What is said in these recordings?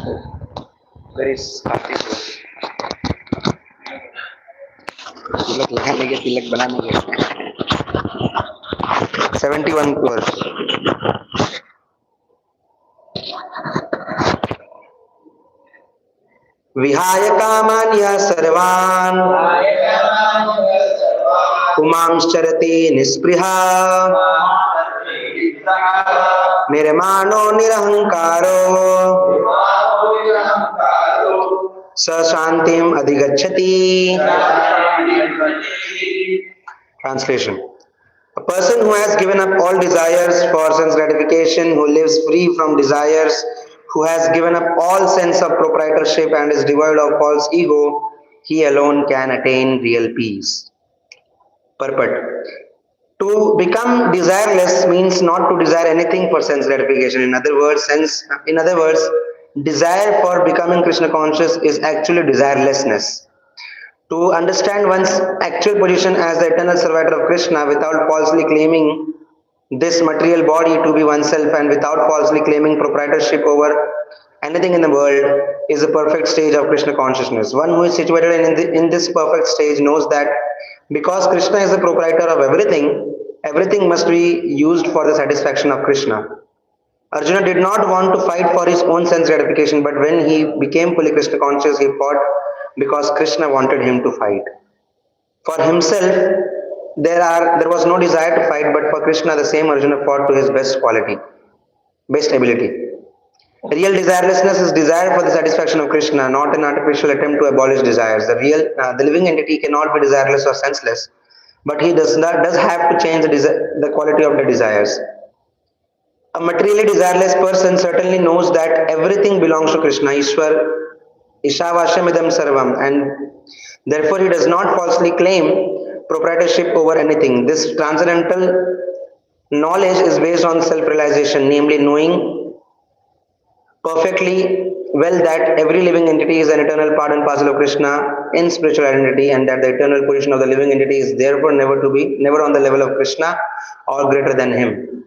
Where is Kartik? तिलक लगाने के, तिलक बनाने के 71 verse. विहाय कामान्य सर्वान् पुमांश्चरति निस्पृहा निर्मानो निरहंकारो स शांतिम अधिगच्छति. Translation: a person who has given up all desires for sense gratification, who lives free from desires, who has given up all sense of proprietorship and is devoid of false ego, he alone can attain real peace. Purport: to become desireless means not to desire anything for sense gratification. In other words, desire for becoming Krishna conscious is actually desirelessness. To understand one's actual position as the eternal servant of Krishna without falsely claiming this material body to be oneself and without falsely claiming proprietorship over anything in the world is a perfect stage of Krishna consciousness. One who is situated in this perfect stage knows that because Krishna is the proprietor of everything, everything must be used for the satisfaction of Krishna. Arjuna did not want to fight for his own sense gratification, but when he became fully Krishna conscious, he fought because Krishna wanted him to fight. For himself, there was no desire to fight, but for Krishna, the same Arjuna fought to his best ability. Real desirelessness is desire for the satisfaction of Krishna, not an artificial attempt to abolish desires. The living entity cannot be desireless or senseless, but he does have to change the quality of the desires. A materially desireless person certainly knows that everything belongs to Krishna, Ishwar, Ishavashamidam Sarvam, and therefore he does not falsely claim proprietorship over anything. This transcendental knowledge is based on self-realization, namely knowing perfectly well that every living entity is an eternal part and parcel of Krishna in spiritual identity, and that the eternal position of the living entity is therefore never on the level of Krishna or greater than him.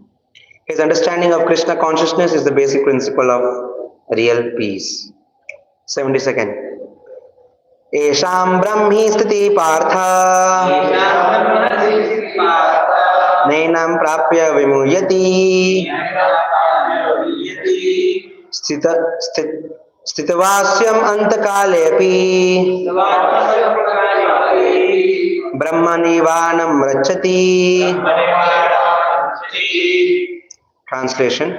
His understanding of Krishna consciousness is the basic principle of real peace. 72nd. Esham brahmi sthiti partha nainam prapya vimuyati sthitavasyam antakalepi brahmanivanam rachati. Translation: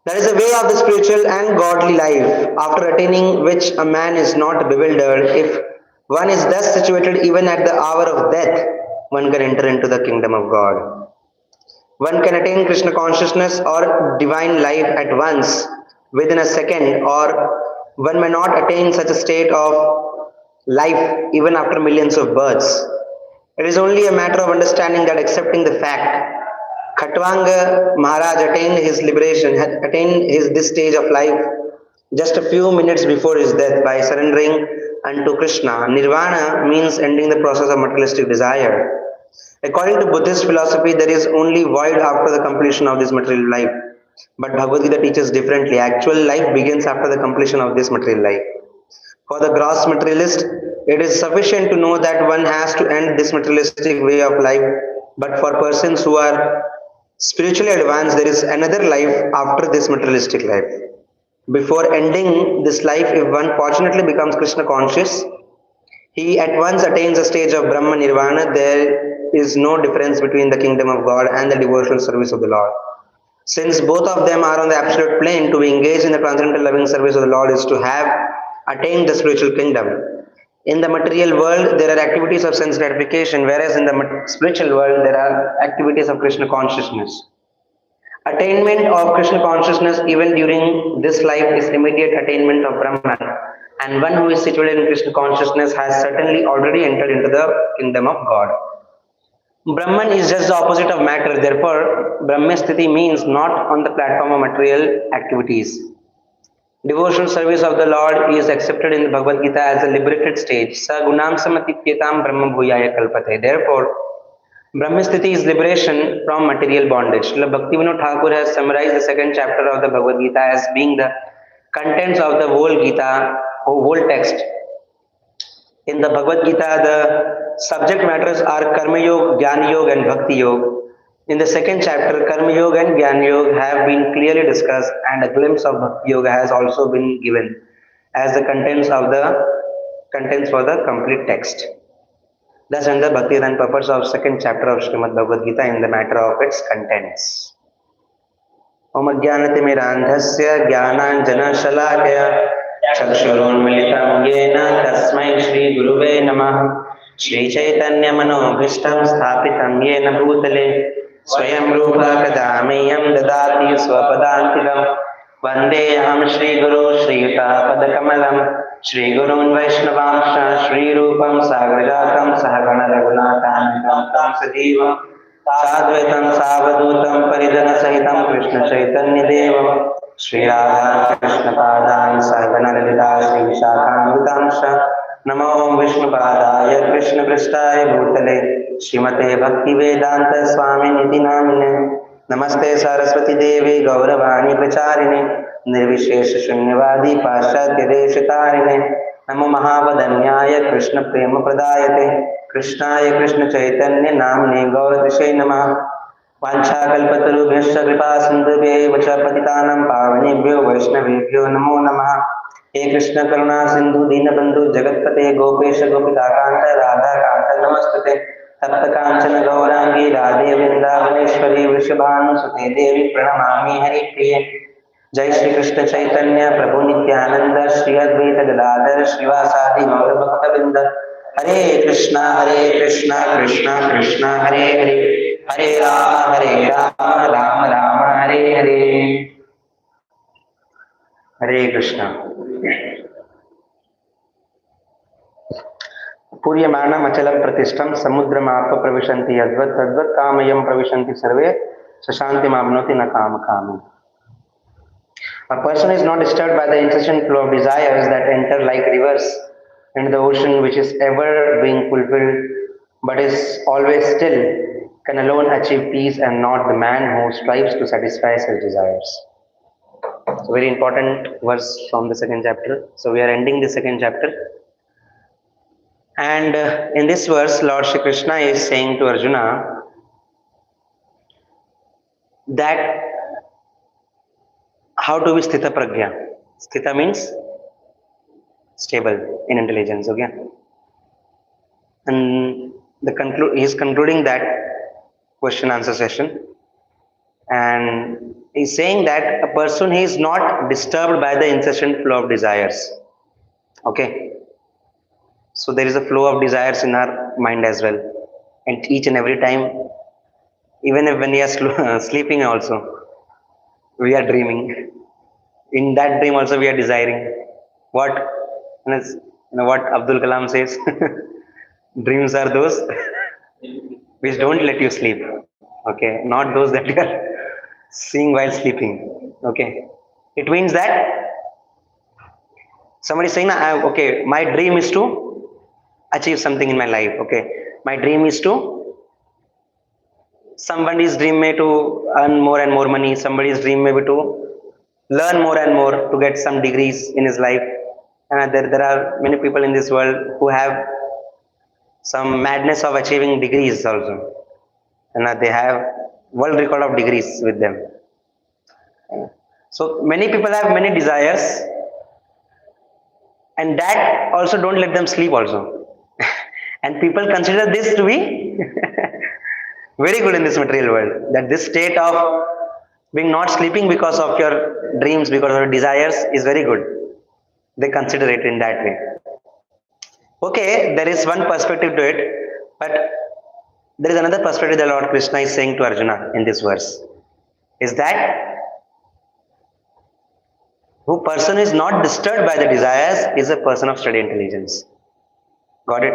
there is a way of the spiritual and godly life, after attaining which a man is not bewildered. If one is thus situated, even at the hour of death, one can enter into the kingdom of God. One can attain Krishna consciousness or divine life at once, within a second, or one may not attain such a state of life even after millions of births. It is only a matter of understanding that, accepting the fact, Khatwanga Maharaj attained his liberation, this stage of life just a few minutes before his death by surrendering unto Krishna. Nirvana means ending the process of materialistic desire. According to Buddhist philosophy, there is only void after the completion of this material life. But Bhagavad Gita teaches differently. Actual life begins after the completion of this material life. For the gross materialist, it is sufficient to know that one has to end this materialistic way of life. But for persons who are spiritually advanced, there is another life after this materialistic life. Before ending this life, if one fortunately becomes Krishna conscious, he at once attains a stage of Brahma Nirvana. There is no difference between the kingdom of God and the devotional service of the Lord. Since both of them are on the absolute plane, to be engaged in the transcendental loving service of the Lord is to have attained the spiritual kingdom. In the material world, there are activities of sense gratification, whereas in the spiritual world, there are activities of Krishna consciousness. Attainment of Krishna consciousness, even during this life, is immediate attainment of Brahman. And one who is situated in Krishna consciousness has certainly already entered into the kingdom of God. Brahman is just the opposite of matter. Therefore, Brahmasthiti means not on the platform of material activities. Devotional service of the Lord is accepted in the Bhagavad Gita as a liberated stage. Sa gunam samatipyetam brahma bhuyaya kalpate. Therefore, Brahmasthiti is liberation from material bondage. Bhaktivinoda Thakur has summarized the second chapter of the Bhagavad Gita as being the contents of the whole Gita, whole text. In the Bhagavad Gita, the subject matters are Karma Yoga, Jnana Yoga, and Bhakti Yoga. In the second chapter, Karma Yoga and Jnana Yoga have been clearly discussed, and a glimpse of Bhakti Yoga has also been given as the contents for the complete text. Thus, under Bhakti and purpose of second chapter of Srimad Bhagavad Gita in the matter of its contents. Om Ajnanatimirandhasya Jnananjanashalaakaya Chakshurunmilitam Yena Tasmai Shri Guruve Namah Shri Chaitanya Manobhishtam Sthapitam Yena Bhutale Swayam Rupa Kadameyam Dadati Swapadantilam Vandeham Shri Guru Shri Yuta Padakamalam Shri Gurun Vaishnavamsha Shri Rupam Sagrajatam Sahagana Raghunathanam Tam Sadivam Sadvaitam Savadutam Paridana Sahitam Krishna Chaitanya Devam Shri Radha Krishna Padan Sahagana Lalita Shri Vishakhanutamsha Namo Vishnu Padaya Krishna Prasthaya Bhutale Srimate Bhakti Vedanta Swami Niti Namine Namaste Saraswati Devi Gauravani Pracharine Nirvishesh Shunyavadi Paschatya Deshitarine Namo Mahavadanyaya Krishna Prema Pradayate Krishnaya Krishna Chaitanya Namne Gauradishe Namah Vanchakalpatarubhyascha Kripa Sindhubhyo Vacha Patitanam Pavanebhyo Vaishnavebhyo Namo Namah He Krishna Karuna Sindhu Dinabandhu Jagatpate Gopesha Gopitakanta Radha Kanta Namastate Tapta Kanchana Gaurangi Radhe Vrindavaneshwari Vrishabhanu Sute Devi Pranamami Hari Priye Jai Shri Krishna Chaitanya Prabhu Nityananda Shri Advaita Gadadhar Srivasadi Gaura Bhakta Vrinda Hare Krishna Krishna Krishna Hare Hare Hare Rama Rama Rama Hare Hare Hare Krishna Puryamanam Achalam Pratishtam Samudramapa Pravishanti Advat Tadvat Kamayam Pravishanti Sarve Sashanti Mamnoti Nakama Kami. A person is not disturbed by the incessant flow of desires that enter like rivers into the ocean, which is ever being fulfilled but is always still, can alone achieve peace, and not the man who strives to satisfy his desires. So very important verse from the second chapter. So we are ending the second chapter. And in this verse, Lord Shri Krishna is saying to Arjuna that how to be Sthita Pragya. Sthita means stable in intelligence, okay? And he is concluding that question answer session. And he's saying that a person is not disturbed by the incessant flow of desires, okay? So there is a flow of desires in our mind as well. And each and every time, even if when we are sleeping also, we are dreaming. In that dream also we are desiring. What Abdul Kalam says, dreams are those which don't let you sleep. Okay, not those that you are seeing while sleeping. Okay, it means that somebody is saying, okay, my dream is to achieve something in my life. Okay, my dream is to, somebody's dream may to earn more and more money, somebody's dream may be to learn more and more to get some degrees in his life. And there are many people in this world who have some madness of achieving degrees also. And they have world record of degrees with them. So many people have many desires, and that also don't let them sleep also. And people consider this to be very good in this material world, that this state of being not sleeping because of your dreams, because of your desires is very good. They consider it in that way. Okay, there is one perspective to it, but there is another perspective that Lord Krishna is saying to Arjuna in this verse. Is that who person is not disturbed by the desires is a person of steady intelligence. Got it?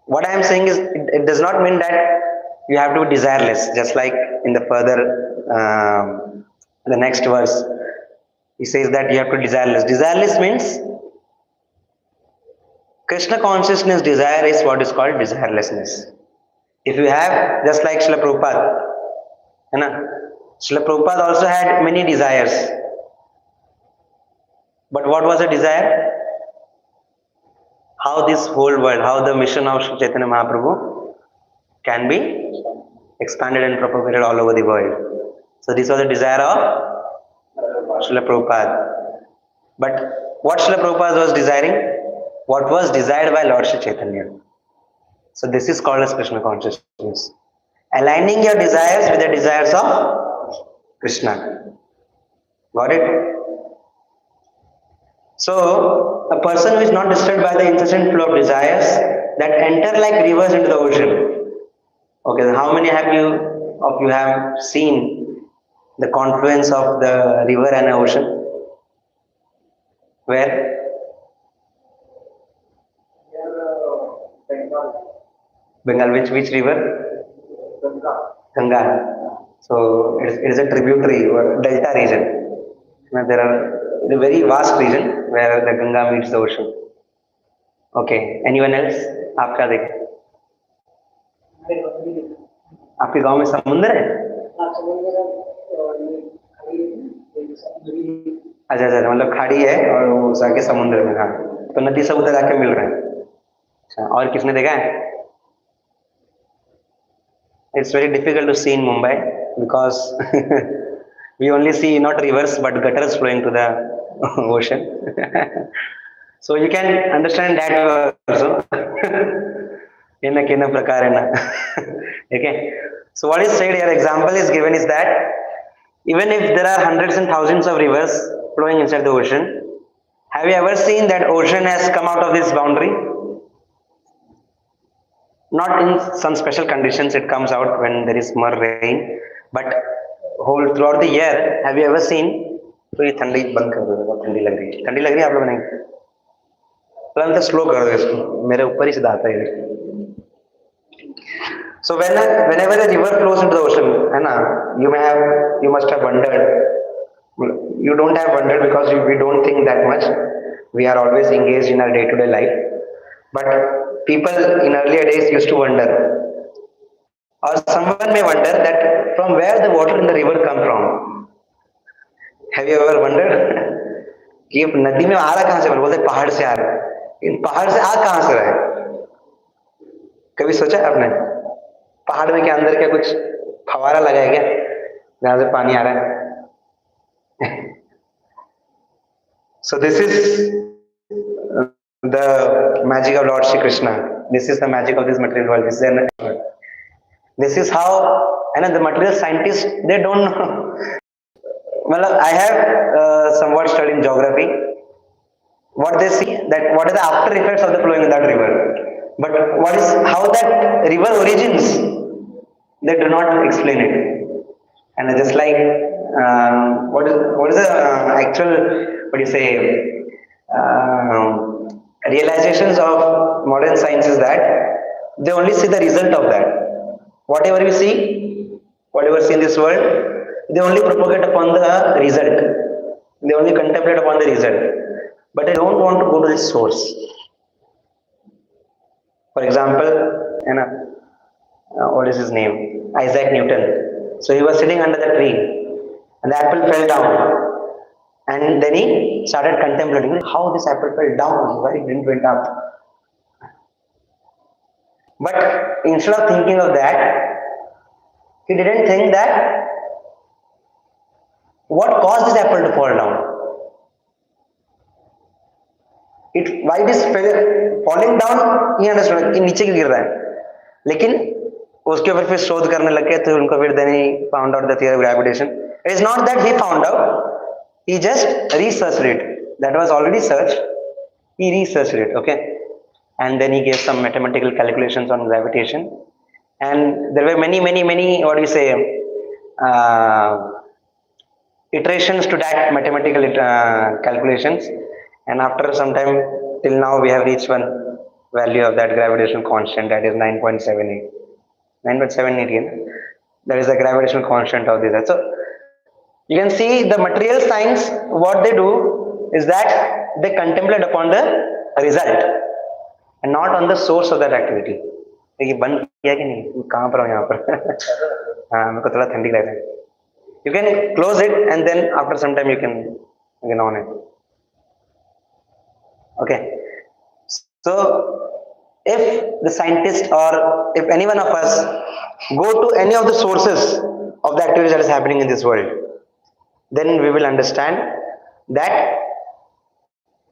What I am saying is, it does not mean that you have to be desireless, just like in the further, the next verse, he says that you have to be desireless. Desireless means Krishna consciousness desire is what is called desirelessness. If you have, just like Srila Prabhupada, Srila Prabhupada also had many desires. But what was the desire? How this whole world, how the mission of Sri Chaitanya Mahaprabhu can be expanded and propagated all over the world. So this was the desire of Srila Prabhupada. But what Srila Prabhupada was desiring? What was desired by Lord Sri Chaitanya. So this is called as Krishna consciousness. Aligning your desires with the desires of Krishna. Got it? So a person who is not disturbed by the incessant flow of desires that enter like rivers into the ocean. Okay, how many of you have seen the confluence of the river and the ocean? Where? Bengal. Which river? Ganga. So it is a tributary or delta region. There are a very vast region where the Ganga meets the ocean. Okay. Anyone else? आप क्या देखें? आपके गांव में समुद्र है? अच्छा अच्छा, मतलब खाड़ी है और वो जाके समुद्र में, हाँ, तो नदी सब उधर आके मिल रहा है। अच्छा, और किसने देखा है? It's very difficult to see in Mumbai because we only see not rivers but gutters flowing to the ocean. So you can understand that also. Okay. So what is said here, example is given is that even if there are hundreds and thousands of rivers flowing inside the ocean, have you ever seen that ocean has come out of this boundary? Not in some special conditions it comes out when there is more rain, but whole throughout the year, have you ever seen? तो ये ठंडी बंद कर दो, बहुत ठंडी लग रही है। ठंडी लग रही है आप लोगों ने? तो स्लो कर दो इसको, मेरे ऊपर ही सीधा आता है। So whenever a river flows into the ocean, है ना, you must have wondered. You don't have wondered because we don't think that much. We are always engaged in our day-to-day life. But people in earlier days used to wonder, or someone may wonder that from where the water in the river come from. Have you ever wondered कि ये नदी में आ रहा कहाँ से? बोलते पहाड़ से आ रहा है। इन पहाड़ से आ कहाँ से रहा है? कभी सोचा है आपने? पहाड़ में के अंदर क्या कुछ फवारा लगा है क्या जहाँ से पानी आ रहा है? So this is the magic of Lord Shri Krishna. This is the magic of this material world. This is how, and the material scientists, they don't know. Well, I have somewhat studied in geography. What they see, that what are the after effects of the flowing of that river, but what is how that river origins, they do not explain it. And just like what is the actual, what do you say, realizations of modern science is that they only see the result of that. Whatever we see, whatever we see in this world, they only propagate upon the result. They only contemplate upon the result. But they don't want to go to the source. For example, what is his name? Isaac Newton. So he was sitting under the tree and the apple fell down. And then he started contemplating how this apple fell down, why it didn't went up. But instead of thinking of that, he didn't think that what caused this apple to fall down. Why it is falling down, he understood कि नीचे गिर रहा है, लेकिन उसके ऊपर फिर शोध करने लगे तो उनको फिर then he found out the theory of gravitation. It is not that he found out, he just researched it. That was already searched. He researched it, okay, and then he gave some mathematical calculations on gravitation, and there were many what do you say iterations to that mathematical calculations. And after some time, till now, we have reached one value of that gravitational constant, that is 9.78. 9.78, that is the gravitational constant of this. So you can see the material science, what they do is that they contemplate upon the result and not on the source of that activity. ये बंद किया कि नहीं? कहाँ पर हो यहाँ पर? हाँ, मेरे को थोड़ा ठंडी लग रहा है. You can close it and then after some time you can on it. Okay. So if the scientist or if any one of us go to any of the sources of the activities that is happening in this world, then we will understand that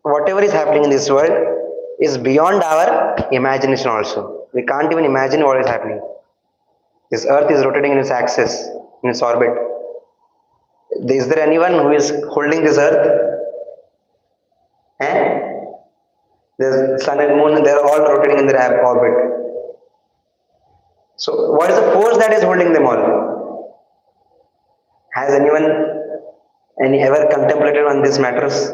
whatever is happening in this world is beyond our imagination also. We can't even imagine what is happening. This earth is rotating in its axis, in its orbit. Is there anyone who is holding this earth? Eh? The sun and moon, they are all rotating in their orbit. So, what is the force that is holding them all? Has anyone any ever contemplated on these matters?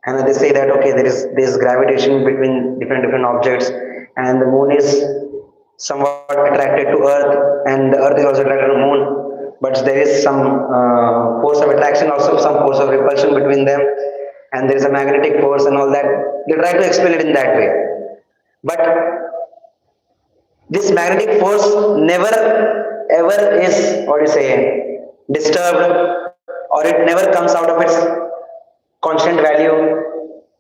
And they say that okay, there is this gravitation between different objects, and the moon is somewhat attracted to Earth, and the Earth is also attracted to the moon. But there is some force of attraction, also some force of repulsion between them, and there is a magnetic force and all that. They try to explain it in that way, but this magnetic force never ever is what you say disturbed, or it never comes out of its constant value,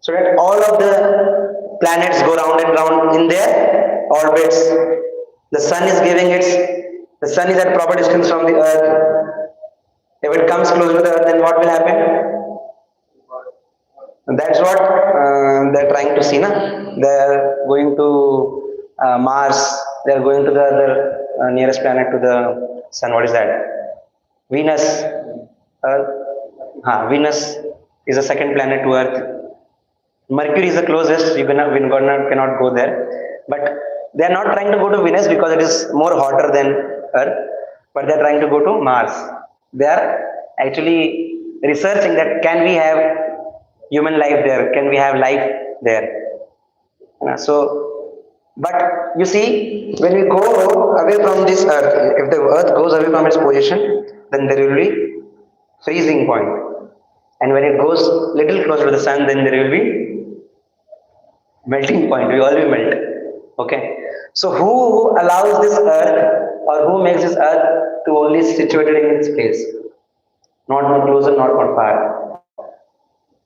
so that all of the planets go round and round in their orbits. The sun is giving its, the sun is at proper distance from the earth. If it comes close to the earth, then what will happen? That's what they're trying to see. Na? They're going to Mars, they're going to the other nearest planet to the sun. What is that? Venus. Earth. Venus is the second planet to Earth. Mercury is the closest. Cannot go there. But they are not trying to go to Venus because it is more hotter than Earth. But they are trying to go to Mars. They are actually researching that can we have human life there? Can we have life there? So, but you see, when we go away from this Earth, if the Earth goes away from its position, then there will be freezing point. And when it goes little closer to the sun, then there will be melting point. We all will melt. Okay. So who allows this Earth, or who makes this Earth to only situated in its place? Not more closer, not more far.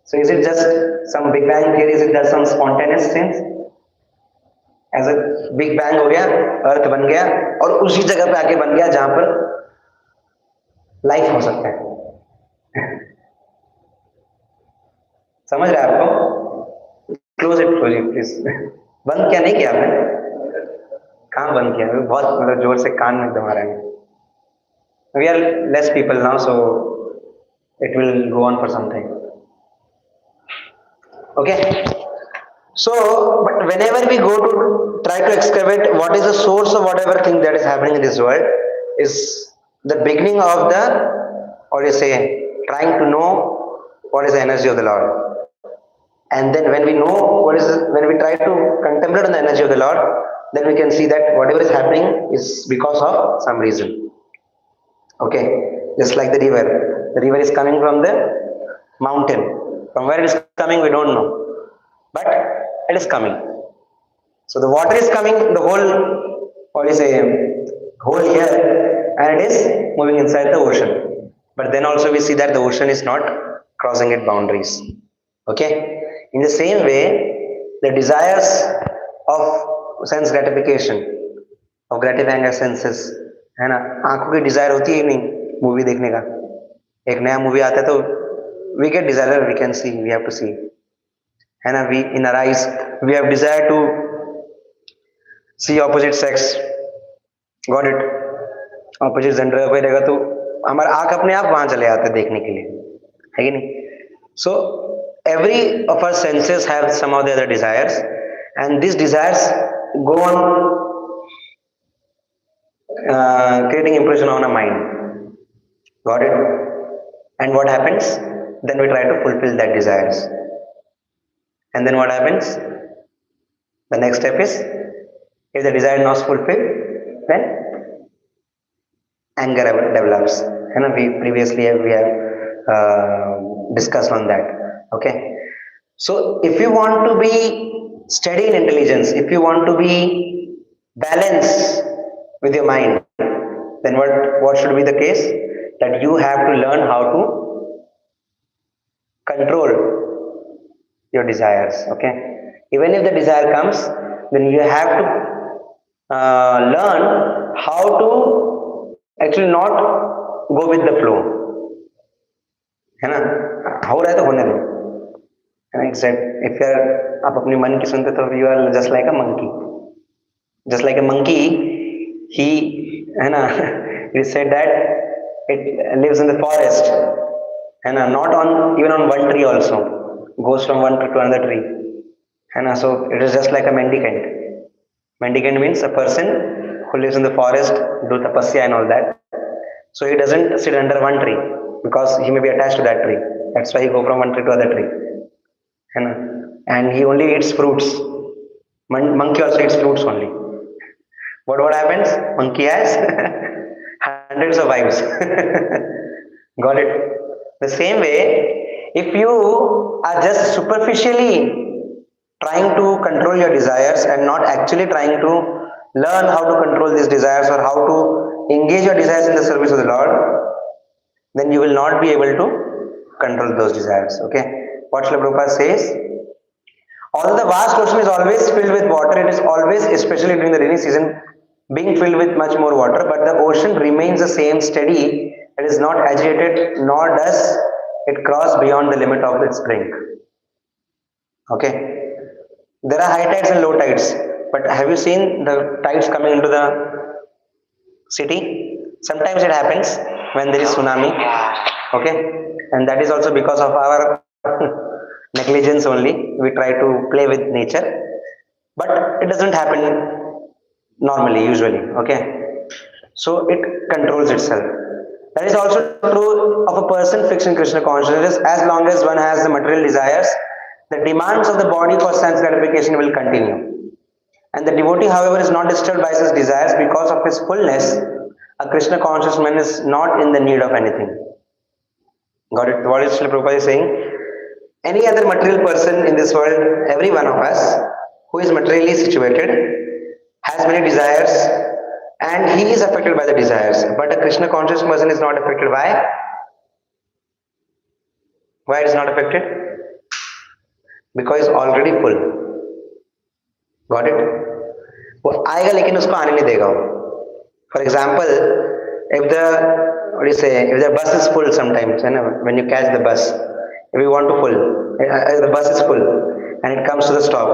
So is it just some Big Bang theory? Is it just some spontaneous things? As a Big Bang हो गया, Earth बन गया, और उसी जगह पे आके बन गया जहां पर लाइफ हो सकता है. समझ रहे हैं आपको? Close it please. बंद क्या नहीं किया आपने? कहाँ बंद किया? बहुत मतलब जोर से कान में दबा रहे हैं. We are less people now, so it will go on for some time. Okay. So, but whenever we go to try to excavate what is the source of whatever thing that is happening in this world, is the beginning of the, or you say, trying to know what is the energy of the Lord. And then when we know what is, when we try to contemplate on the energy of the Lord, then we can see that whatever is happening is because of some reason. Okay, just like the river. The river is coming from the mountain. From where it is coming, we don't know. But it is coming. So the water is coming, the whole, what is a whole year, and it is moving inside the ocean. But then also we see that the ocean is not crossing its boundaries. Okay. In the same way, the desires of sense gratification, of gratifying our senses, है ना, आंखों की Dzire होती है नहीं movie देखने का. एक नया मूवी आता है तो we get desire, we can see, we have to see, है ना. We in our eyes we have desire to see opposite sex. Got it? Opposite gender का कोई रहेगा तो हमारा आंख अपने आप वहां चले जाते हैं देखने के लिए, है कि नहीं? So every of our senses have some of the other desires, and these desires go on creating impression on our mind. Got it? And what happens? Then we try to fulfill that desires. And then what happens? The next step is, if the desire is not fulfilled, then anger develops. And we previously we have discussed on that. Okay. So if you want to be steady in intelligence, if you want to be balanced with your mind, then what should be the case? That you have to learn how to control your desires. Okay, even if the desire comes, then you have to learn how to actually not go with the flow, है ना. हो रहा है तो होने दो. And I said, if you are, आप अपनी मन की सुनते तो you are just like a monkey. Just like a monkey, he, है ना, he said that it lives in the forest, है ना, not on even on one tree also, goes from one tree to another tree, है ना. So it is just like a mendicant. Mendicant means a person who lives in the forest, do tapasya and all that. So he doesn't sit under one tree because he may be attached to that tree. That's why he go from one tree to other tree, है ना. And he only eats fruits. Monkey also eats fruits only. What happens? Monkey has hundreds of wives. Got it? The same way, if you are just superficially trying to control your desires and not actually trying to learn how to control these desires or how to engage your desires in the service of the Lord, then you will not be able to control those desires. Okay? What Srila Prabhupada says, although the vast ocean is always filled with water, it is always, especially during the rainy season, being filled with much more water, but the ocean remains the same, steady. It is not agitated, nor does it cross beyond the limit of its brink. Okay? There are high tides and low tides, but have you seen the tides coming into the city? Sometimes it happens when there is tsunami. Okay? And that is also because of our negligence only. We try to play with nature, but it doesn't happen normally, usually. Okay, so it controls itself. That is also true of a person fixed in Krishna consciousness. As long as one has the material desires, the demands of the body for sense gratification will continue. And the devotee, however, is not disturbed by his desires because of his fullness. A Krishna conscious man is not in the need of anything. Got it? What is Srila Prabhupada saying? Any other material person in this world, every one of us who is materially situated, has many desires and he is affected by the desires. But a Krishna conscious person is not affected. Why? Why it is not affected? Because he is already full. Got it? वो आएगा लेकिन उसको आने नहीं देगा. For example, if the bus is full sometimes, when you catch the bus, if you want to full, the bus is full and it comes to the stop.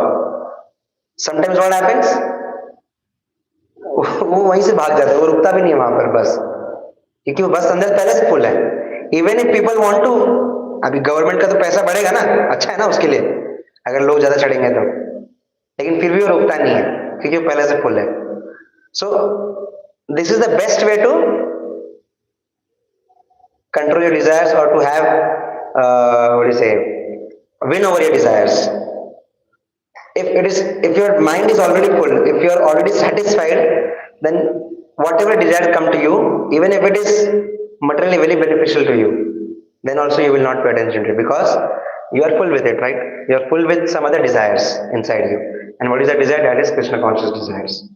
Sometimes what happens? वो वहीं से भाग जाता है, वो रुकता भी नहीं है वहां पर बस, क्योंकि वो बस अंदर पहले से फुल है. Even if people want to, अभी गवर्नमेंट का तो पैसा बढ़ेगा ना, अच्छा है ना उसके लिए, अगर लोग ज्यादा चढ़ेंगे तो, लेकिन फिर भी वो रुकता नहीं है क्योंकि वो पहले से फुल है. So this is the best way to control your desires or to have win over your desires. If your mind is already full, if you are already satisfied, then whatever desires come to you, even if it is materially very beneficial to you, then also you will not pay attention to it because you are full with it, right? You are full with some other desires inside you. And what is that desire? That is Krishna conscious desires.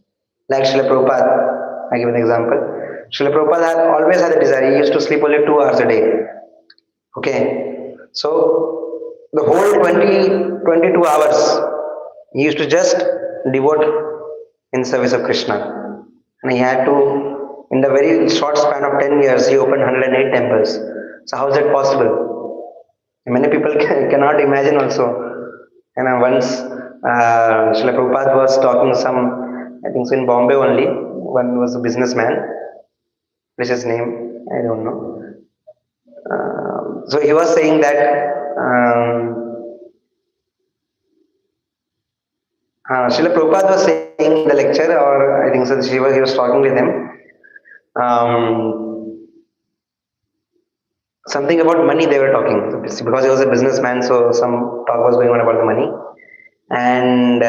Like Srila Prabhupada, I give an example. Srila Prabhupada had always had a desire. He used to sleep only 2 hours a day. Okay. So the whole 22 hours he used to just devote in service of Krishna. And he had to, in the very short span of 10 years, he opened 108 temples. So how is that possible? Many people cannot imagine also. And once Srila Prabhupada was talking to some, I think so in Bombay only, one was a businessman. Which is his name? I don't know. So he was saying that Srila Prabhupada was saying in the lecture, or I think so he was talking with him, something about money they were talking. So because he was a businessman, so some talk was going on about the money. And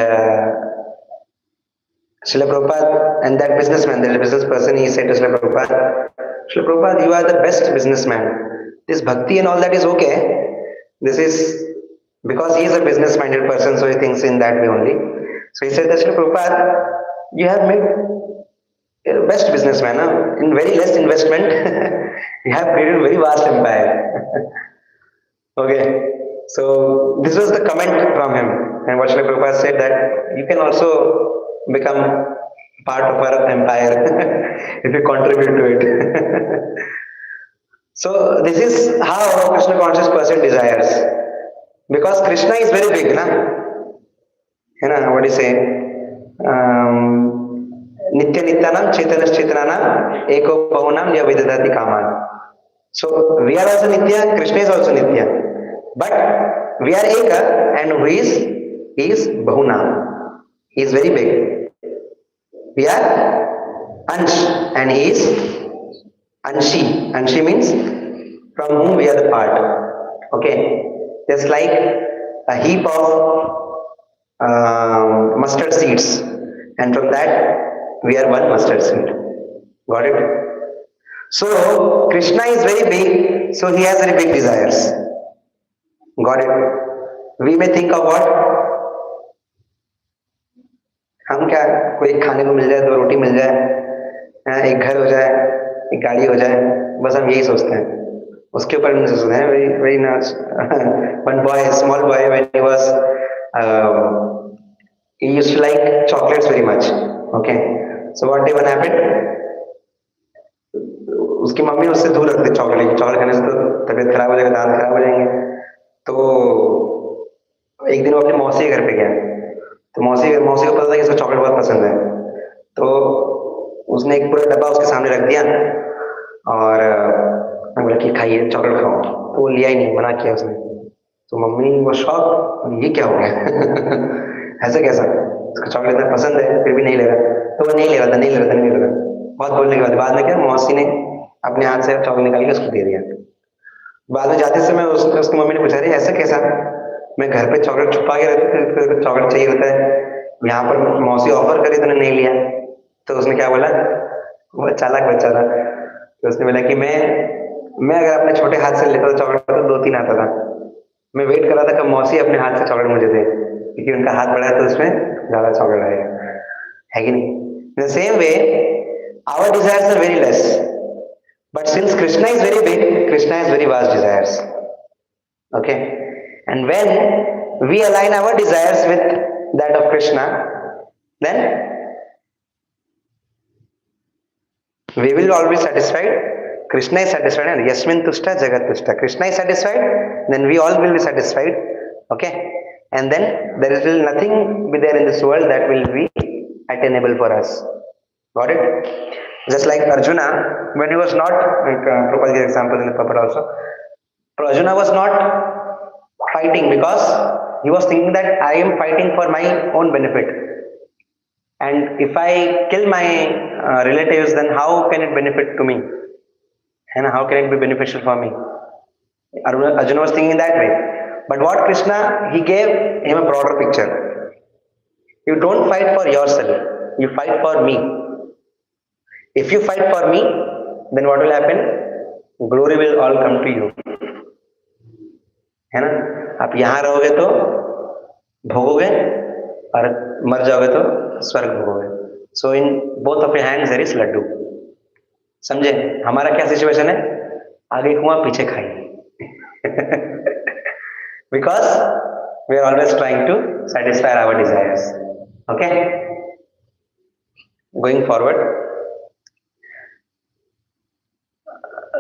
Srila Prabhupada and that businessman, the business person, he said to Srila Prabhupada, Srila Prabhupada, you are the best businessman. This bhakti and all that is okay. This is because he is a business-minded person, so he thinks in that way only. So he said that Srila Prabhupada, you have made a best businessman. In very less investment, you have created a very vast empire. Okay. So this was the comment from him, and what Srila Prabhupada said that you can also become part of our empire if you contribute to it. So this is how Krishna conscious person desires, because Krishna is very big, na? है ना? What do you say? नित्य नित्यानाम चेतनस चेतनानाम एको बहुनाम या विदधाति कामान. So we are also Nitya, Krishna is also Nitya. But we are Eka, and who is Bahuna. He is very big. We are Ansh, and he is Anshi. Anshi means from whom we are the part. Okay. Just like a heap of mustard seeds, and from that we are one mustard seed. Got it? So Krishna is very big, so he has very big desires. Got it? We may think of what? हम क्या, कोई खाने को मिल जाए, दो रोटी मिल जाए, एक घर हो जाए, एक गाड़ी हो जाए, बस हम यही सोचते हैं. उसके ऊपर नहीं सोचते हैं. very very nice. One boy, small boy, when he was he used to like chocolates very much. Okay, so one day what happened, उसकी मम्मी उससे दूर रखती चॉकलेट खाने से, तो तबीयत खराब हो जाएगा, दांत खराब हो जाएंगे. तो एक दिन वो अपने मौसी के घर पे गया, तो मौसी को पता था कि इसको चॉकलेट बहुत पसंद है, तो उसने एक पूरा डब्बा उसके सामने रख दिया और बोला कि खाइए, चॉकलेट खाओ. तो वो लिया ही नहीं, मना किया उसने. तो मम्मी वो शॉक, ये क्या हो गया? ऐसा कैसा? उसको चॉकलेट इतना पसंद है फिर भी नहीं ले रहा. तो वो नहीं ले रहा था. बहुत बोलने के बाद में क्या, मौसी ने अपने हाथ से चॉकलेट निकाल के उसको दे दिया. बाद में जाते समय उसकी मम्मी ने पूछा, अरे ऐसा कैसा? मैं घर पे चॉकलेट छुपा के रखती हूँ, चॉकलेट चाहिए होता है, यहाँ पर मौसी ऑफर करी तो नहीं लिया. तो उसने क्या बोला, वो चालाक बच्चा था, तो उसने बोला कि मैं अगर अपने छोटे हाथ से लेता था चॉकलेट तो 2-3 आता था. मैं वेट कर रहा था कि मौसी अपने हाथ से चॉकलेट मुझे दे, क्योंकि उनका हाथ बड़ा है तो उसमें ज्यादा चॉकलेट आएगा, है कि नहीं? In the same way our desires are very less, but since Krishna is very big, Krishna has very vast desires. Okay, and when we align our desires with that of Krishna, then we will always satisfied. Krishna is satisfied, and yasmin tushta jagat tushta. Krishna is satisfied, then we all will be satisfied. Okay, and then there will nothing be there in this world that will be attainable for us. Got it? Just like Arjuna, when he was not, like Prabhupada gave example in the paper also, Arjuna was not fighting because he was thinking that I am fighting for my own benefit, and if I kill my relatives, then how can it benefit to me, and how can it be beneficial for me? Arjuna was thinking that way. But what Krishna, he gave him a broader picture. You don't fight for yourself, you fight for me. If you fight for me, then what will happen? Glory will all come to you. है ना? आप यहाँ रहोगे तो भोगोगे, और मर जाओगे तो स्वर्ग भोगोगे. So in both of your hands there is laddu. समझे? हमारा क्या सिचुएशन है? आगे कुआं पीछे खाई. Because we are always trying to satisfy our desires. Okay? Going forward.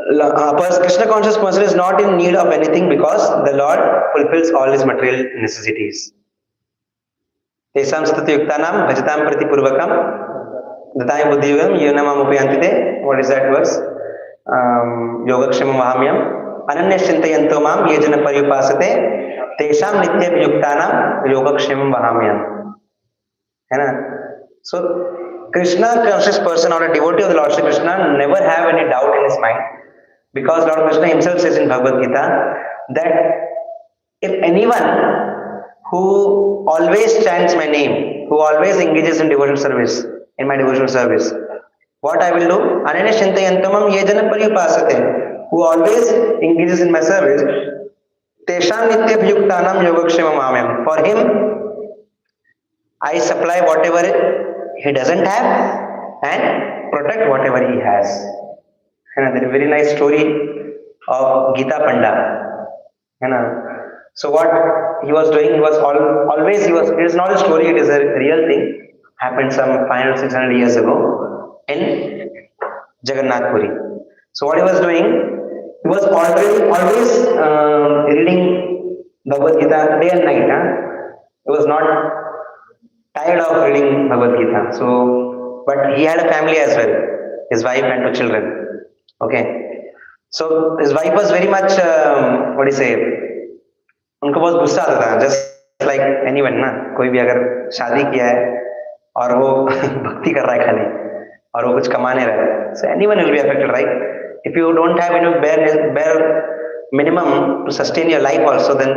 Krishna conscious person is not in need of anything because the Lord fulfills all his material necessities. Tesam satatu yuktanam bhajatam pratipurvakam datai buddhiyogam yunamam upayanti. What is that verse? Yogakshamam vahamyam ananya chintayanto mam yejana paryupasate tesam nityam yuktanam yogakshamam vahamyam. है ना? So Krishna conscious person or a devotee of the Lord Shri Krishna never have any doubt in his mind, because Lord Krishna himself says in Bhagavad Gita that if anyone who always chants my name, who always engages in devotional service, in my devotional service, what I will do? Ananya Shintayantamam Yejana Pariyupasate, who always engages in my service, Tesham Nitya Yuktanam Yogakshemam Amyam. For him, I supply whatever he doesn't have and protect whatever he has. And there is a very nice story of Gita Panda. So what he was doing, he was always, he was, it is not a story, it is a real thing, happened some 500 600 years ago in Jagannath Puri. So what he was doing, he was always reading Bhagavad Gita day and night. Huh? He was not tired of reading Bhagavad Gita. So, but he had a family as well, his wife and two children. Okay. So his wife was very much, what do you say, उनको बहुत गुस्सा आता था, just like anyone ना, कोई भी अगर शादी किया है और वो भक्ति कर रहा है खाली और वो कुछ कमाने रहा है, so anyone will be affected, right? If you don't have enough bare minimum to sustain your life also, then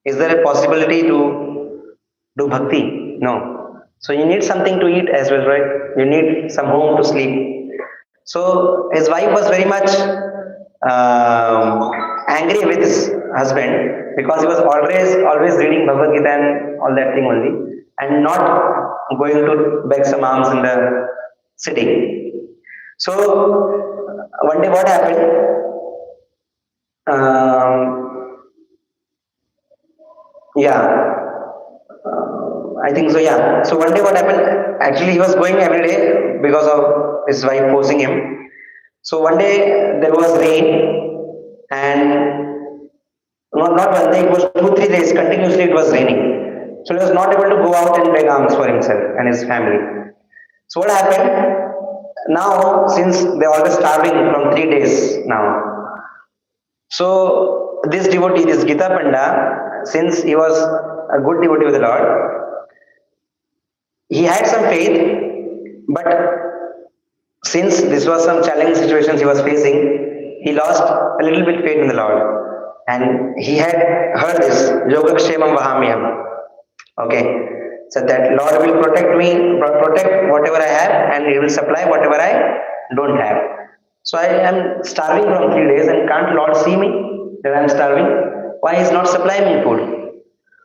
is there a possibility to do bhakti? No. So you need something to eat as well, right? You need some home to sleep. So his wife was very much angry with his husband because he was always reading Bhagavad Gita and all that thing only, and not going to beg some alms in the city. So one day what happened? I think so. Yeah. So one day what happened? Actually, he was going every day because of his wife forcing him. So one day there was rain, and not one day, it was 2 3 days continuously it was raining. So he was not able to go out and beg alms for himself and his family. So what happened? Now, since they are always starving from 3 days now, so this devotee, this Gita Panda, since he was a good devotee of the Lord, he had some faith, but since this was some challenging situations he was facing, he lost a little bit faith in the Lord. And he had heard this, Yogakshemam Vahamyam. Okay. So that Lord will protect me, protect whatever I have, and He will supply whatever I don't have. So I am starving from 3 days, and can't Lord see me that I am starving? Why He is not supplying me food?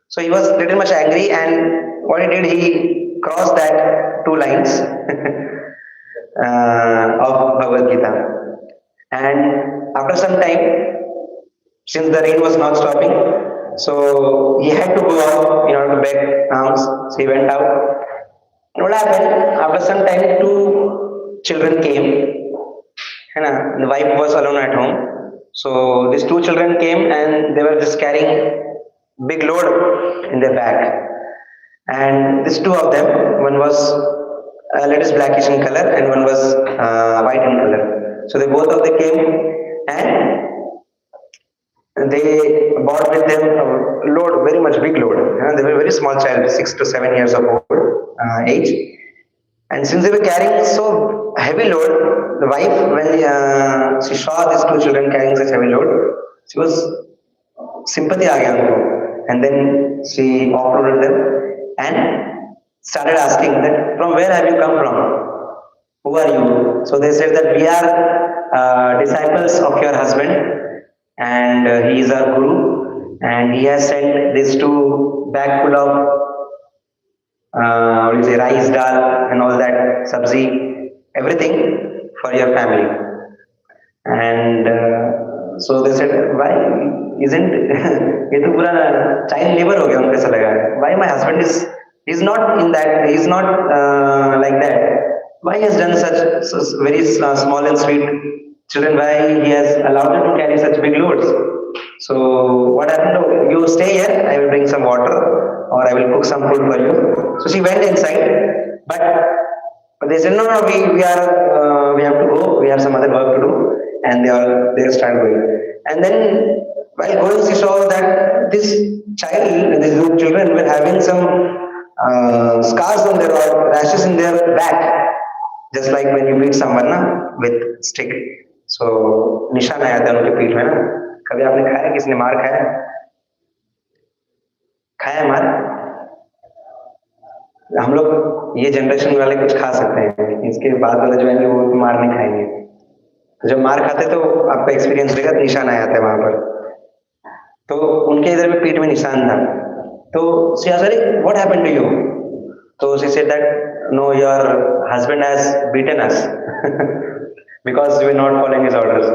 So he was little much angry, and what he did, he crossed that 2 lines of Bhagavad Gita. And after some time, since the rain was not stopping, so he had to go out in order to beg alms. So he went out. And what happened? After some time, 2 children came, and the wife was alone at home. So these 2 children came, and they were just carrying big load in their back. And these 2 of them, one was a little blackish in color, and one was white in color. So they both of them came, and they brought with them a load, very much big load. They were very small child, 6 to 7 years of old age. And since they were carrying so heavy load, the wife, when she saw these 2 children carrying such heavy load, she was sympathy aa gaya unko. And then she offloaded them and started asking that, from where have you come from? Who are you? So they said that we are disciples of your husband, and he is our guru, and he has sent these 2 bag full of rice, dal, and all that, sabzi, everything for your family. And so they said, why isn't ये तो पूरा child labor हो गया उनको, ऐसा लगा. Why my husband is not in that, he is not like that. Why he has done such very small and sweet children, why he has allowed them to carry such big loads? So what happened? You stay here, I will bring some water, or I will cook some food for you. So she went inside, but they said, no, we have to go, we have some other work to do, and they started going. And then while going, she saw that these children were having some scars on their, or rashes in their back, just like when you beat someone with stick. So निशान आया था उनके पीठ में ना. कभी आपने खाया, किसी ने मार खाया? खाया मार? हम लोग ये जनरेशन वाले कुछ खा सकते हैं, इसके बाद वाले जो है वो मार नहीं खाएंगे. जब मार खाते तो आपका एक्सपीरियंस रहेगा, निशान आया था वहां पर. तो उनके इधर में पीठ में निशान था. तो she asked, what happened to you? So she said that, no, your husband has beaten us because we were not following his orders.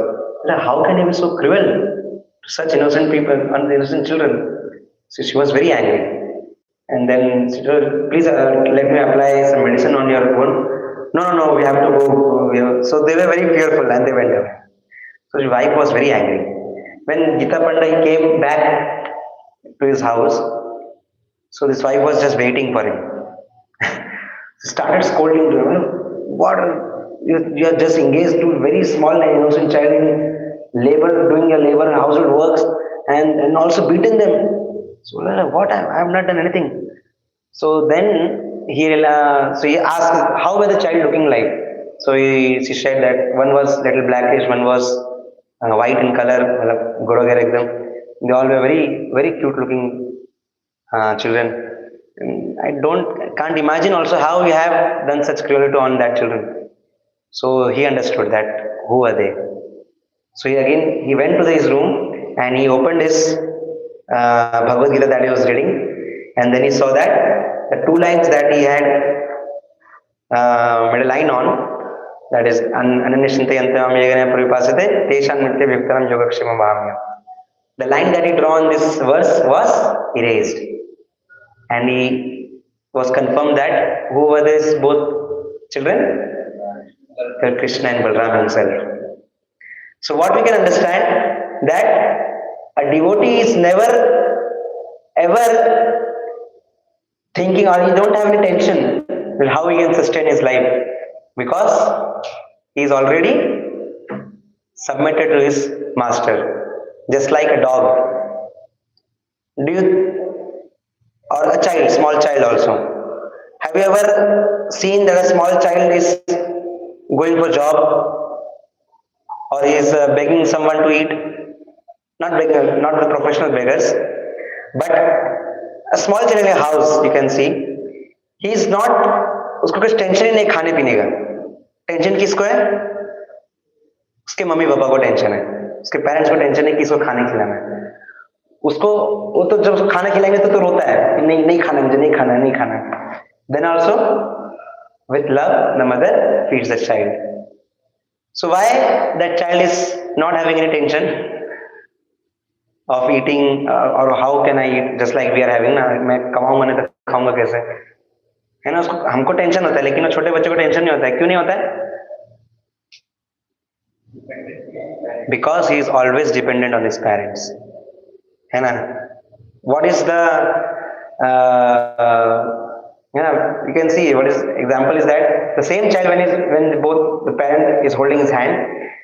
How can he be so cruel? such innocent people and innocent children. So she was very angry. And then she told, please let me apply some medicine on your wound. No, no, no, we have to go. So they were very fearful and they went away. So his wife was very angry. When Gita Pandai came back to his house, so this wife was just waiting for him. Started scolding to him. What? You are just engaged to a very small innocent child in labor, doing your labor household works, and also beaten them. So what? I have not done anything. So then he asked, how were the child looking like? So she said that one was little blackish, one was white in color, मतलब गोरा गोरा एकदम. They all were very cute looking children. Can't imagine also how you have done such cruelty on that children. So he understood that who are they. So he went to his room and he opened his Bhagavad Gita that he was reading, and then he saw that the two lines that he had made a line on, that is ananyashante yantam yegana purvipasate teshan nitya viktaram yogakshema mahamya. The line that he drew on this verse was erased, and he was confirmed that who were these both children? Krishna and Balram himself. So what we can understand, that a devotee is never ever thinking, or he don't have any tension with how he can sustain his life, because he is already submitted to his master, just like a dog. Or a child, small child also. Have you ever seen that a small child is going for job, or he is begging someone to eat? Not the professional beggars, but a small child in a house, you can see, he is not, उसको कुछ tension ही नहीं खाने पीने का. Tension किसको है? उसके mummy papa को टेंशन है, उसके पेरेंट्स को टेंशन है कि इसको खाने खिलाना है. उसको वो तो जब उसको खाना खिलाएंगे तो रोता है कि नहीं खाना, मुझे नहीं खाना, नहीं खाना. Then also with love the mother feeds the child. So why that child is not having any tension of eating, or how can I eat, just like we are having ना, मैं कमाऊंगा नहीं तो खाऊंगा कैसे, है ना. उसको हमको टेंशन होता है, लेकिन छोटे बच्चे को टेंशन नहीं होता है. क्यों नहीं होता है? Because he is always dependent on his parents, है ना. What is the you can see what is example is that the same child, when both the parent is holding his hand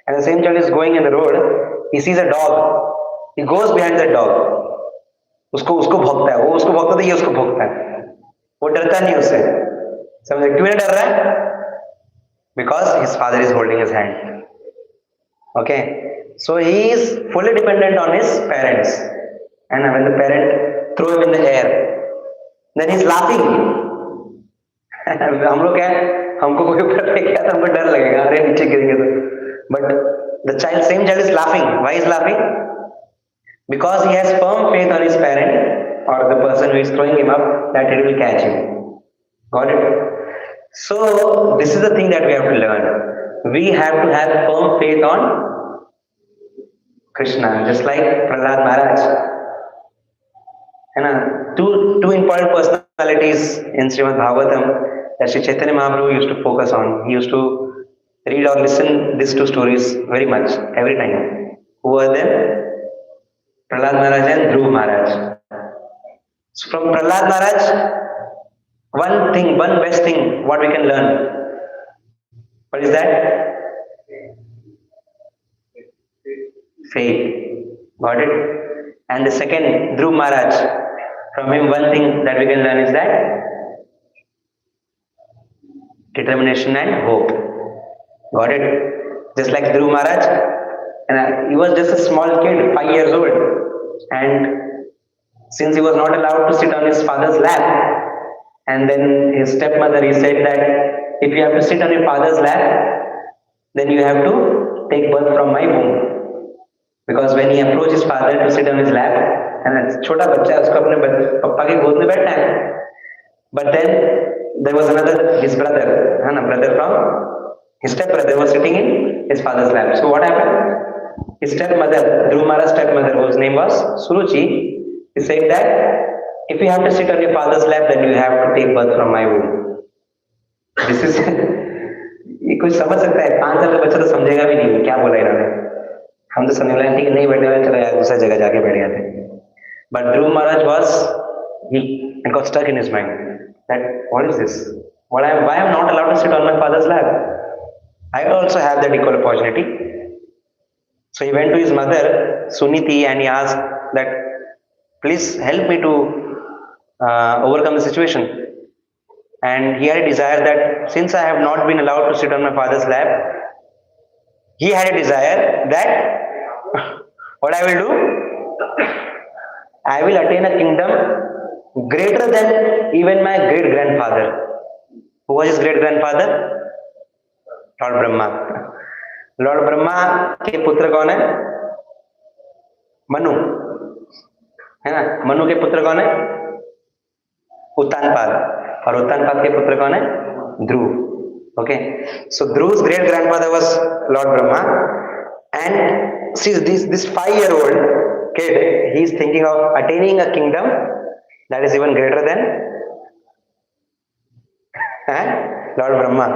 and the same child is going in the road, he sees a dog, he goes behind the dog, उसको भौंकता है, वो उसको भौंकता है, ये उसको भौंकता है, वो डरता नहीं उससे. समझे क्यों नहीं डर रहा है? Because his father is holding his hand. Okay, so he is fully dependent on his parents, and when the parent throw him in the air, then he is laughing. हम लोग क्या है, हमको कोई ऊपर फेंकेगा तो हमको डर लगेगा, अरे नीचे गिरेंगे तो. But the same child is laughing. Why is laughing? Because he has firm faith on his parent or the person who is throwing him up, that he will catch him. Got it? So this is the thing that we have to learn. We have to have firm faith on Krishna, just like Prahlad Maharaj. Two important personalities in Srimad Bhagavatam that Sri Chaitanya Mahaprabhu used to focus on. He used to read or listen these two stories very much, every time. Who were them? Prahlad Maharaj and Dhruv Maharaj. So from Prahlad Maharaj, one best thing what we can learn. What is that? Faith. Got it? And the second, Dhruv Maharaj, from him one thing that we can learn is that determination and hope. Got it? Just like Dhruv Maharaj, and he was just a small kid, 5 years old, and since he was not allowed to sit on his father's lap, and then his stepmother, he said that if you have to sit on your father's lap, then you have to take birth from my womb. Because when he approached his father to sit on his lap, and छोटा बच्चा है, उसको अपने पापा के गोद में बैठना है. But then there was his brother from his step brother was sitting in his father's lap. So what happened? his stepmother, Dhruv Maharaj's stepmother, whose name was Suruchi, he said that if you have to sit on your father's lap, then you have to take birth from my womb. This is ये कुछ समझ सकता है, 5 साल का बच्चा तो समझेगा भी नहीं क्या बोला इन्होंने. हम तो समझ रहे हैं ठीक है नहीं बैठे हुए चलो यार दूसरी जगह जाके बैठ जाते हैं. But Dhruv Maharaj was, he got stuck in his mind that what is this? Why am I not allowed to sit on my father's lap? I also have that equal opportunity. So he went to his mother Suniti and he asked that please help me to overcome the situation. And he had a desire that since I have not been allowed to sit on my father's lap, he had a desire that what I will do, I will attain a kingdom greater than even my great grandfather. Who was his great grandfather? Lord Brahma. Lord Brahma के पुत्र कौन है? मनु, है ना? मनु के पुत्र कौन है? उत्तानपाद. और उत्तानपाद के पुत्र कौन है? ध्रुव. Okay, so Dhruv's great grandfather was Lord Brahma, and see this 5-year-old kid, he is thinking of attaining a kingdom that is even greater than Lord Brahma.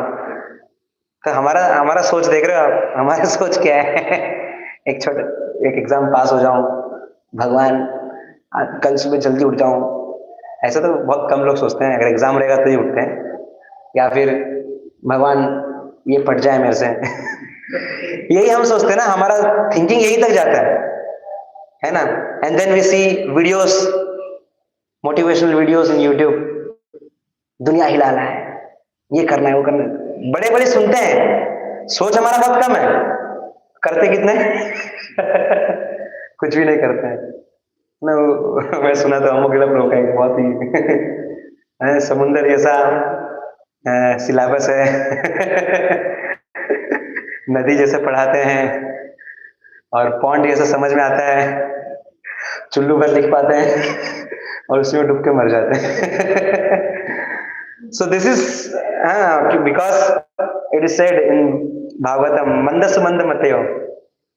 तो हमारा सोच देख रहे हो आप, हमारा सोच क्या है? एक एग्जाम पास हो जाऊं, भगवान कल सुबह जल्दी उठ जाऊं. ऐसा तो बहुत कम लोग सोचते हैं. अगर एग्जाम रहेगा तो ही उठते हैं. या फिर भगवान ये पढ़ जाए मेरे से. यही हम सोचते हैं ना, हमारा थिंकिंग यही तक जाता है ना. And then we see videos, motivational videos in YouTube. दुनिया हिलाना है, ये करना है, वो करना है. बड़े बड़े सुनते हैं, सोच हमारा बहुत कम है. करते कितने? कुछ भी नहीं करते हैं ना. मैं सुना था अमुक लोग का एक बहुत ही समुंदर जैसा सिलेबस है. नदी जैसे पढ़ाते हैं और पॉन्ड जैसा समझ में आता है, चुल्लू भर लिख पाते हैं और उसमें डूब के मर जाते हैं. So this is because it is said in Bhagavatam, Mandasumanda Mateo,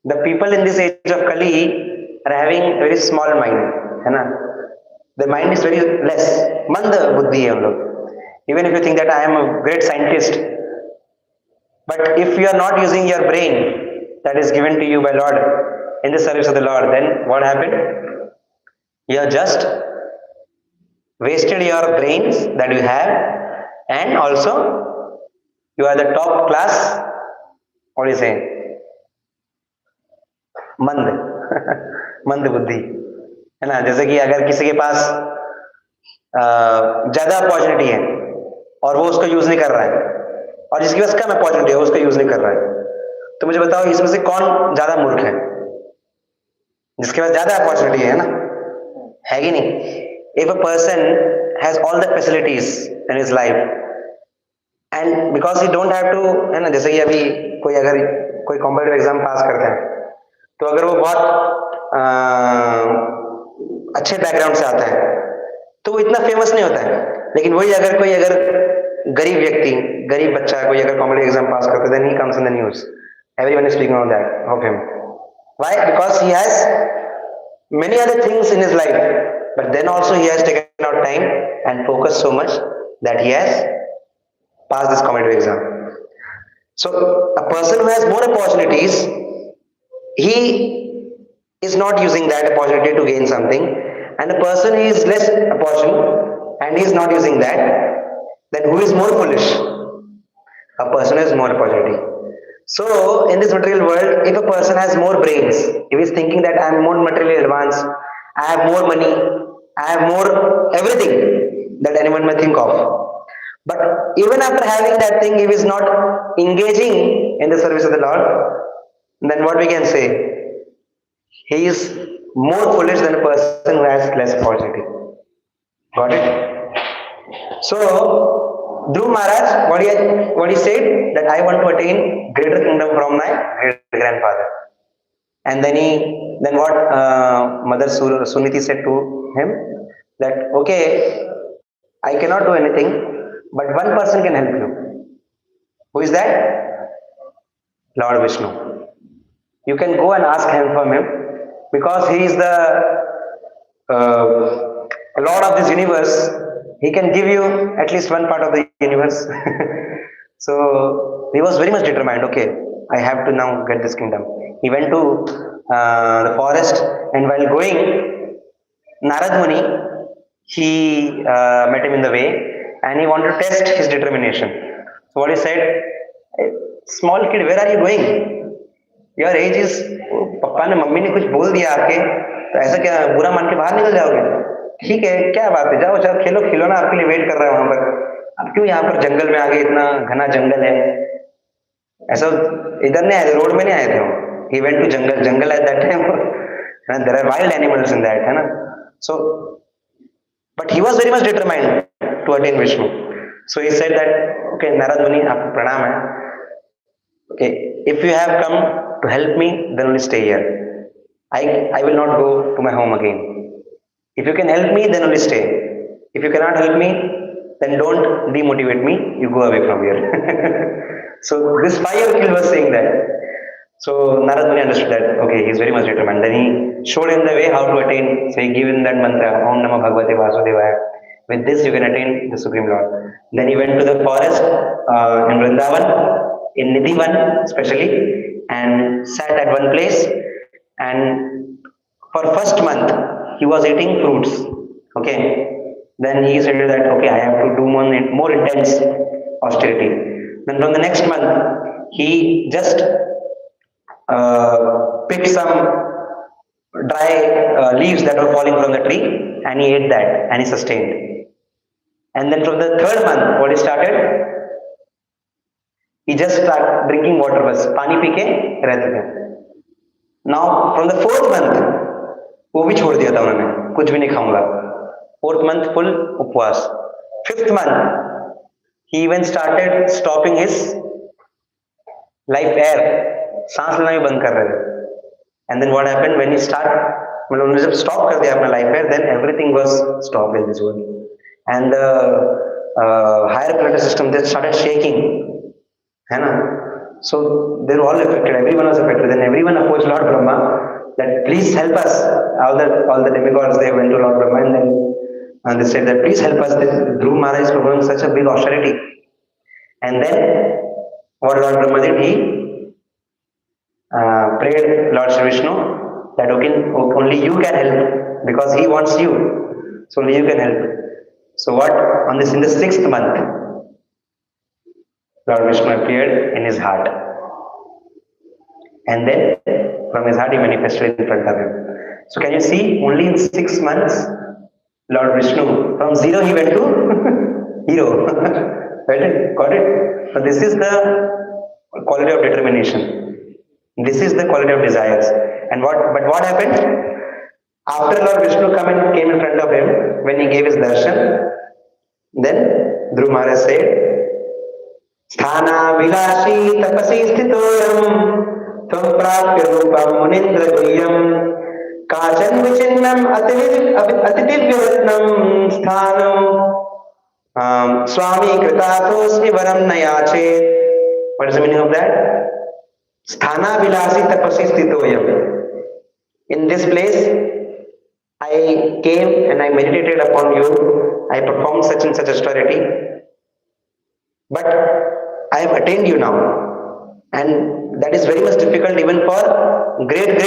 the people in this age of Kali are having very small mind, है ना. The mind is very less, मंद बुद्धि है हम लोग. Even if you think that I am a great scientist, but if you are not using your brain that is given to you by Lord in the service of the Lord, then what happened? You have just wasted your brains that you have, and also you are the top class, what do you say, मंद मंद बुद्धि, है ना. जैसे कि अगर किसी के पास ज्यादा अपॉर्चुनिटी है और वो उसको यूज नहीं कर रहा है, और जिसके पास कम अपॉर्चुनिटी है उसको यूज नहीं कर रहा है, तो मुझे बताओ इसमें से कौन ज्यादा मूर्ख है? जिसके पास ज्यादा अपॉर्चुनिटी है ना, है कि नहीं. If a person has all the facilities in his life and because he don't have to, है ना. जैसे कि अभी कोई अगर कोई कॉम्पिटिटिव एग्जाम पास करता है तो अगर वो बहुत अच्छे बैकग्राउंड से आता है तो वो इतना फेमस नहीं होता है. लेकिन वही अगर कोई गरीब व्यक्ति, गरीब बच्चा कोई अगर कॉम्पिटिटिव एग्जाम पास करता है, then he comes in the news, everyone is speaking about that of him. Why? Because he has many other things in his life, but then also he has taken out time and focused so much that he has passed this competitive exam. So a person who has more opportunities, he is not using that opportunity to gain something, and a person who is less opportune and he is not using that, then who is more foolish? A person who has more opportunity. So in this material world, if a person has more brains, if he is thinking that I am more materially advanced, I have more money, I have more everything that anyone may think of, but even after having that thing, if he is not engaging in the service of the Lord, then what we can say? He is more foolish than a person who has less opportunity. Got it? So Dhruv Maharaj, what he said, that I want to attain greater kingdom from my great grandfather. And then what Mother Suniti said to him, that okay, I cannot do anything, but one person can help you. Who is that? Lord Vishnu. You can go and ask him from him, because he is the Lord of this universe. He can give you at least one part of the universe. So he was very much determined. Okay, I have to now get this kingdom. He went to the forest, and while going, Narad Muni, he met him in the way, and he wanted to test his determination. So what he said, "Hey, small kid, where are you going? Your age is, पापा ने mummy ने कुछ बोल दिया आपके, तो ऐसा क्या बुरा मान के बाहर निकल जाओगे? ठीक है, क्या बात है, जाओ जाओ खेलो, खिलौना आपके लिए वेट कर रहा है वहां पर। अब क्यों यहाँ पर जंगल में आ गए, इतना घना जंगल है। ऐसा इधर नहीं आए थे, रोड में नहीं आए थे वो। He went to jungle at that time, and there are wild animals in that, है ना? So, but he was very much determined to attain Vishnu. So he said that, okay, Narad Muni, आपको प्रणाम है. Okay, if you have come to help me, then only stay here. I will not go to my home again. If you can help me, then only stay. If you cannot help me, then don't demotivate me. You go away from here. So this 5-year-old was saying that. So Narad Muni understood that. Okay, he is very much determined. Then he showed him the way how to attain. So he gave him that mantra, Om Namah Bhagavate Vasudevaya. With this, you can attain the Supreme Lord. Then he went to the forest in Vrindavan, in Nidhivan especially, and sat at one place. And for first month, he was eating fruits. Okay. Then he said that, okay, I have to do more intense austerity. Then from the next month, he just picked some dry leaves that were falling from the tree, and he ate that, and he sustained. And then from the third month, what he started, he just started drinking water, बस पानी P के रहते थे. Now from the fourth month, वो भी छोड़ दिया था उन्होंने, कुछ भी नहीं खाऊंगा. Fourth month full उपवास. Fifth month, he even started stopping his life air, सांस लेना भी बंद कर रहे थे. And then what happened when he मतलब उन्होंने जब stop कर दिया अपना life air, then everything was stopped in this world. And the higher planetary system, they started shaking, है ना? So they were all affected. Everyone was affected. Then everyone approached Lord Brahma that please help us. All the demigods, they went to Lord Brahma, and then they said that please help us. Dhruv Maharaj is performing such a big austerity. And then what Lord Brahma did, he prayed Lord Shri Vishnu that okay, only you can help, because he wants you. So only you can help. So what? In the 6th month, Lord Vishnu appeared in his heart. And then from his heart he manifested in front of him. So can you see, only in 6 months, Lord Vishnu, from zero he went to hero. Got it? So this is the quality of determination. This is the quality of desires. But what happened? After Lord Vishnu came in front of him, when he gave his darshan, then Dhruv Maharaj said, Sthana vilashi tapasi sthitoyam tvam prapya rupam munindra guhyam kachan vichinnam atidivyavatnam sthanam swami kritatosmi varam nayache. What is the meaning of that? Sthana vilashi tapasi sthitoyam. In this place, I came and I meditated upon you. I performed such and such austerity. But I have attained you now. And that is very much difficult even for great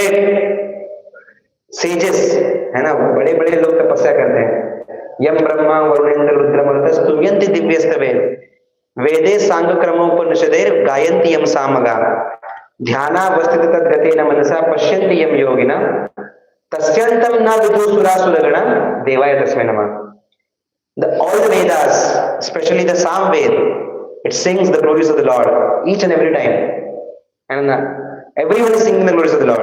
sages. है ना, बड़े बड़े लोग तपस्या करते हैं. यम ब्रह्मा वरुणेन्द्र रुद्र मरुतस्तुयन्ति दिव्यस्तवे वेदे सांग क्रमोपनिषदेर गायन्ति यम सामगा ध्यानावस्थित तद्गतेन मनसा पश्यन्ति यम योगिना तस्यांतम न विदु सुरासुरगण देवाय तस्मै नमः. All the Vedas, especially the Sam Ved, it sings the glories of the Lord each and every time. And everyone is singing the glories of the Lord.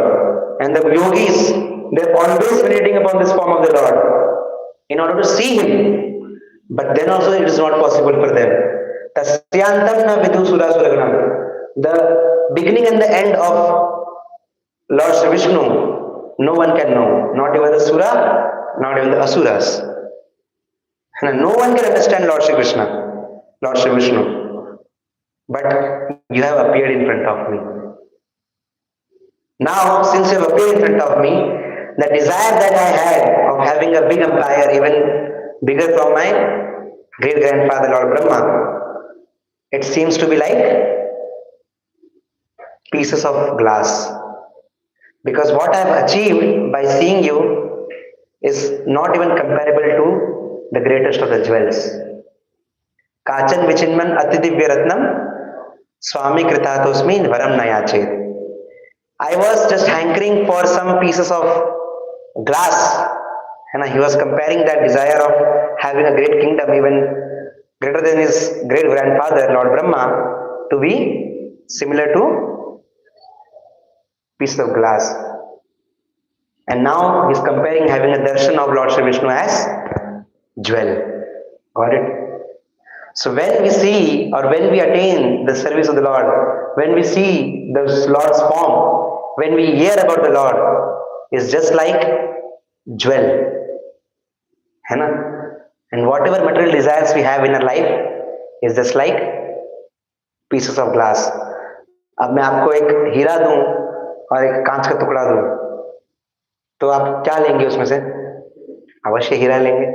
And the yogis, they're always meditating upon this form of the Lord in order to see Him. But then also it is not possible for them. Tasyantam na vidu surasuraganam. The beginning and the end of Lord Shri Vishnu, no one can know. Not even the Sura, not even the Asuras. No one can understand Lord Shri Krishna, Lord Shri Vishnu. But you have appeared in front of me. Now, since you have appeared in front of me, the desire that I had of having a big empire, even bigger from my great grandfather Lord Brahma, it seems to be like pieces of glass. Because what I have achieved by seeing you is not even comparable to the greatest of the jewels. Kachan vichinman atidivya ratnam swami kritatosmi varam nayachet. I was just hankering for some pieces of glass, and he was comparing that desire of having a great kingdom, even greater than his great grandfather, Lord Brahma, to be similar to pieces of glass. And now he's comparing having a darshan of Lord Shri Vishnu as jewel. Got it? So when we see or when we attain the service of the Lord, when we see the Lord's form, when we hear about the Lord, is just like jewel, है ना? And whatever material desires we have in our life is just like pieces of glass. अब मैं आपको एक हीरा दूं और एक कांच का टुकड़ा दूं, तो आप क्या लेंगे उसमें से? अवश्य हीरा लेंगे,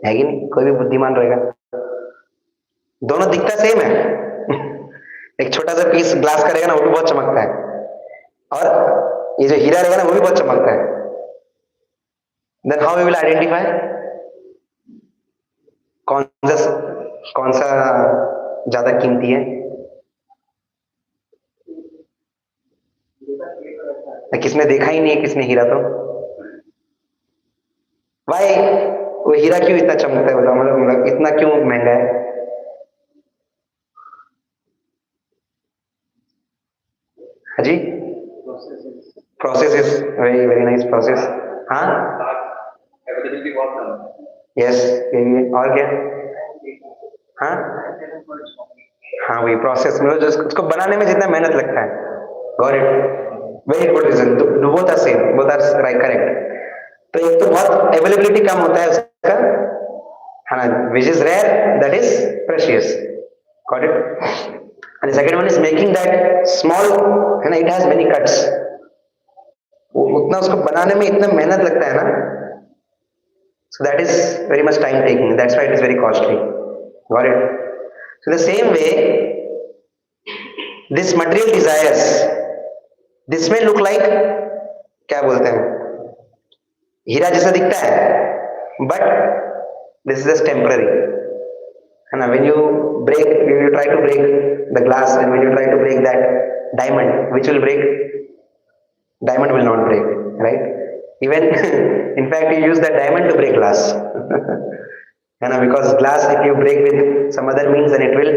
है कि नहीं? कोई भी बुद्धिमान रहेगा। दोनों दिखता सेम है। एक छोटा सा पीस ग्लास का रहेगा ना, वो भी बहुत चमकता है, और ये जो हीरा रहेगा ना, वो भी बहुत चमकता है। Then how we will identify कौन सा ज्यादा कीमती है? किसने देखा ही नहीं है किसने हीरा, तो भाई वो हीरा क्यों इतना चमकता है? बताओ, मतलब इतना क्यों महंगा है? हाँ जी, process is very very nice process. हाँ यस, और क्या? हाँ हाँ, वही प्रोसेस, मतलब जो उसको बनाने में जितना मेहनत लगता है। Got it, very good reason. Both are same, both are right, correct. तो एक तो बहुत अवेलेबिलिटी कम होता है उसका, है ना, which is rare, that is precious. Got it. And second one is making that small, है ना, इट हैज मेनी कट्स। उतना उसको बनाने में इतना मेहनत लगता है ना, so that is very much time taking, that's why it is very costly. Got it? So the same way, this material desires, this may look like, क्या बोलते हैं, हीरा जैसा दिखता है, but this is just temporary, है ना? When you try to break the glass, and when you try to break that diamond, which will break? Diamond will not break, right? Even in fact, you use that diamond to break glass. है ना, because glass if you break with some other means, then it will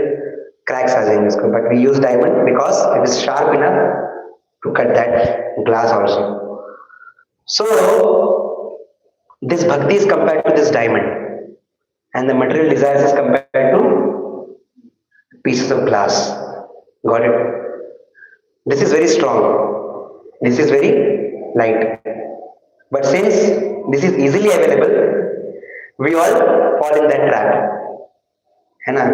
cracks आ जाएंगे उसको, but we use diamond because it is sharp enough to cut that glass also. So this bhakti is compared to this diamond, and the material desires is compared to pieces of glass. Got it? This is very strong, this is very light, but since this is easily available, we all fall in that trap, है ना?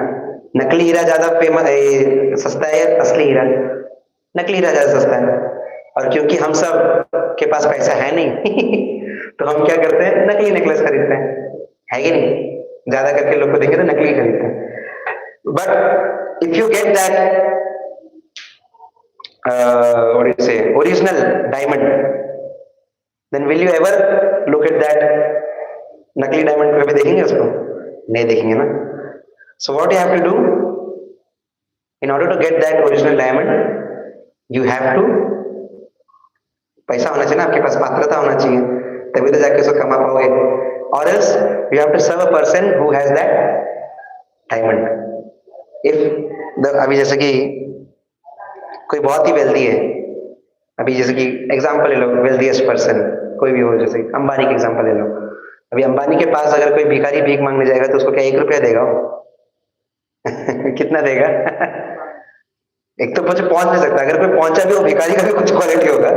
नकली हीरा ज्यादा famous सस्ता है, असली हीरा, नकली हीरा ज्यादा सस्ता है, और क्योंकि हम सब के पास पैसा है नहीं तो हम क्या करते हैं, नकली नेकलेस खरीदते हैं, है कि नहीं? ज्यादा करके लोग को देंगे तो नकली खरीदते हैं। But if you get that what do you say, original diamond, then will you ever look at that नकली डायमंड? कभी देखेंगे उसको? नहीं देखेंगे ना। So what you have to do in order to get that original diamond, you have to, पैसा होना चाहिए ना आपके पास, पात्रता होना चाहिए, तभी तो जाके उसको कमा पाओगे, or else you have to serve a person who has that diamond. If the, अभी जैसे कि कोई बहुत ही वेल्दी है, अभी जैसे कि एग्जांपल ले लो, वेल्दीएस्ट पर्सन कोई भी हो, जैसे अंबानी का एग्जांपल ले लो। अभी अंबानी के पास अगर कोई भिखारी भीख मांगने जाएगा तो उसको क्या 1 रुपया देगा वो? कितना देगा? एक तो मुझे पहुंच नहीं सकता, अगर कोई पहुंचा भी, वो भिखारी का भी कुछ क्वालिटी होगा,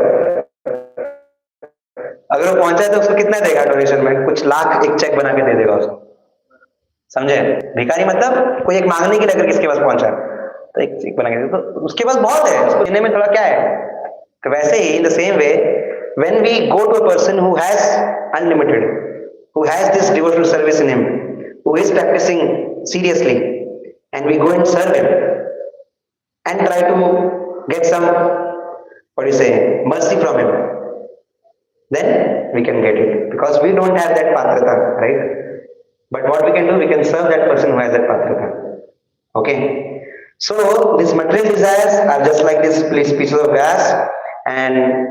अगर वो पहुंचा है तो उसको कितना देगा डोनेशन में? कुछ लाख एक चेक बना के दे देगा उसको, समझे? भिखारी मतलब कोई एक मांगने के लिए अगर किसके पास पहुंचा तो एक चेक बना के दे, तो उसके पास बहुत है, उसको देने में थोड़ा क्या है, तो वैसे ही in the same way, when we go to a person who has unlimited, who has this devotional service in him, who is practicing seriously, and we go and serve him and try to get some, what do you say, mercy from him, then we can get it, because we don't have that patrata, right? But what we can do, we can serve that person who has that patrata. Okay, so these material desires are just like this pieces of glass, and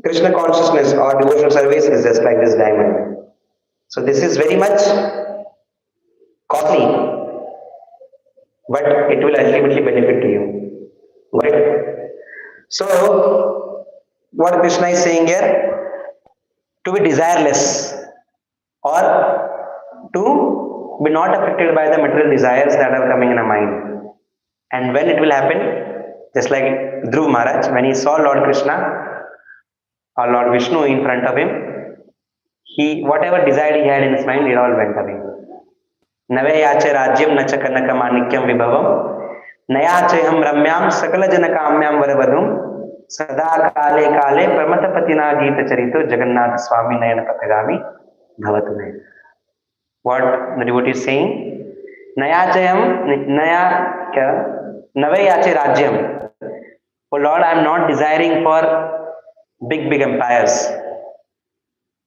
Krishna consciousness or devotional service is just like this diamond. So this is very much costly, but it will ultimately benefit to you. Right? So what Krishna is saying here, to be desireless or to be not affected by the material desires that are coming in a mind. And when it will happen, just like Dhruv Maharaj, when he saw Lord Krishna or Lord Vishnu in front of him, he, whatever desire he had in his mind, it all went away. Nave yache rajyam nacha kanaka manikyam vibhavam nayache ham ramyam sakala janakamyam varavadum sada kale kale pramatapatina geeta charito Jagannath Swami nayana patagami bhavatu me. What the devotee is saying, nayachayam naya kya nave yache rajyam. Oh Lord, I am not desiring for big empires.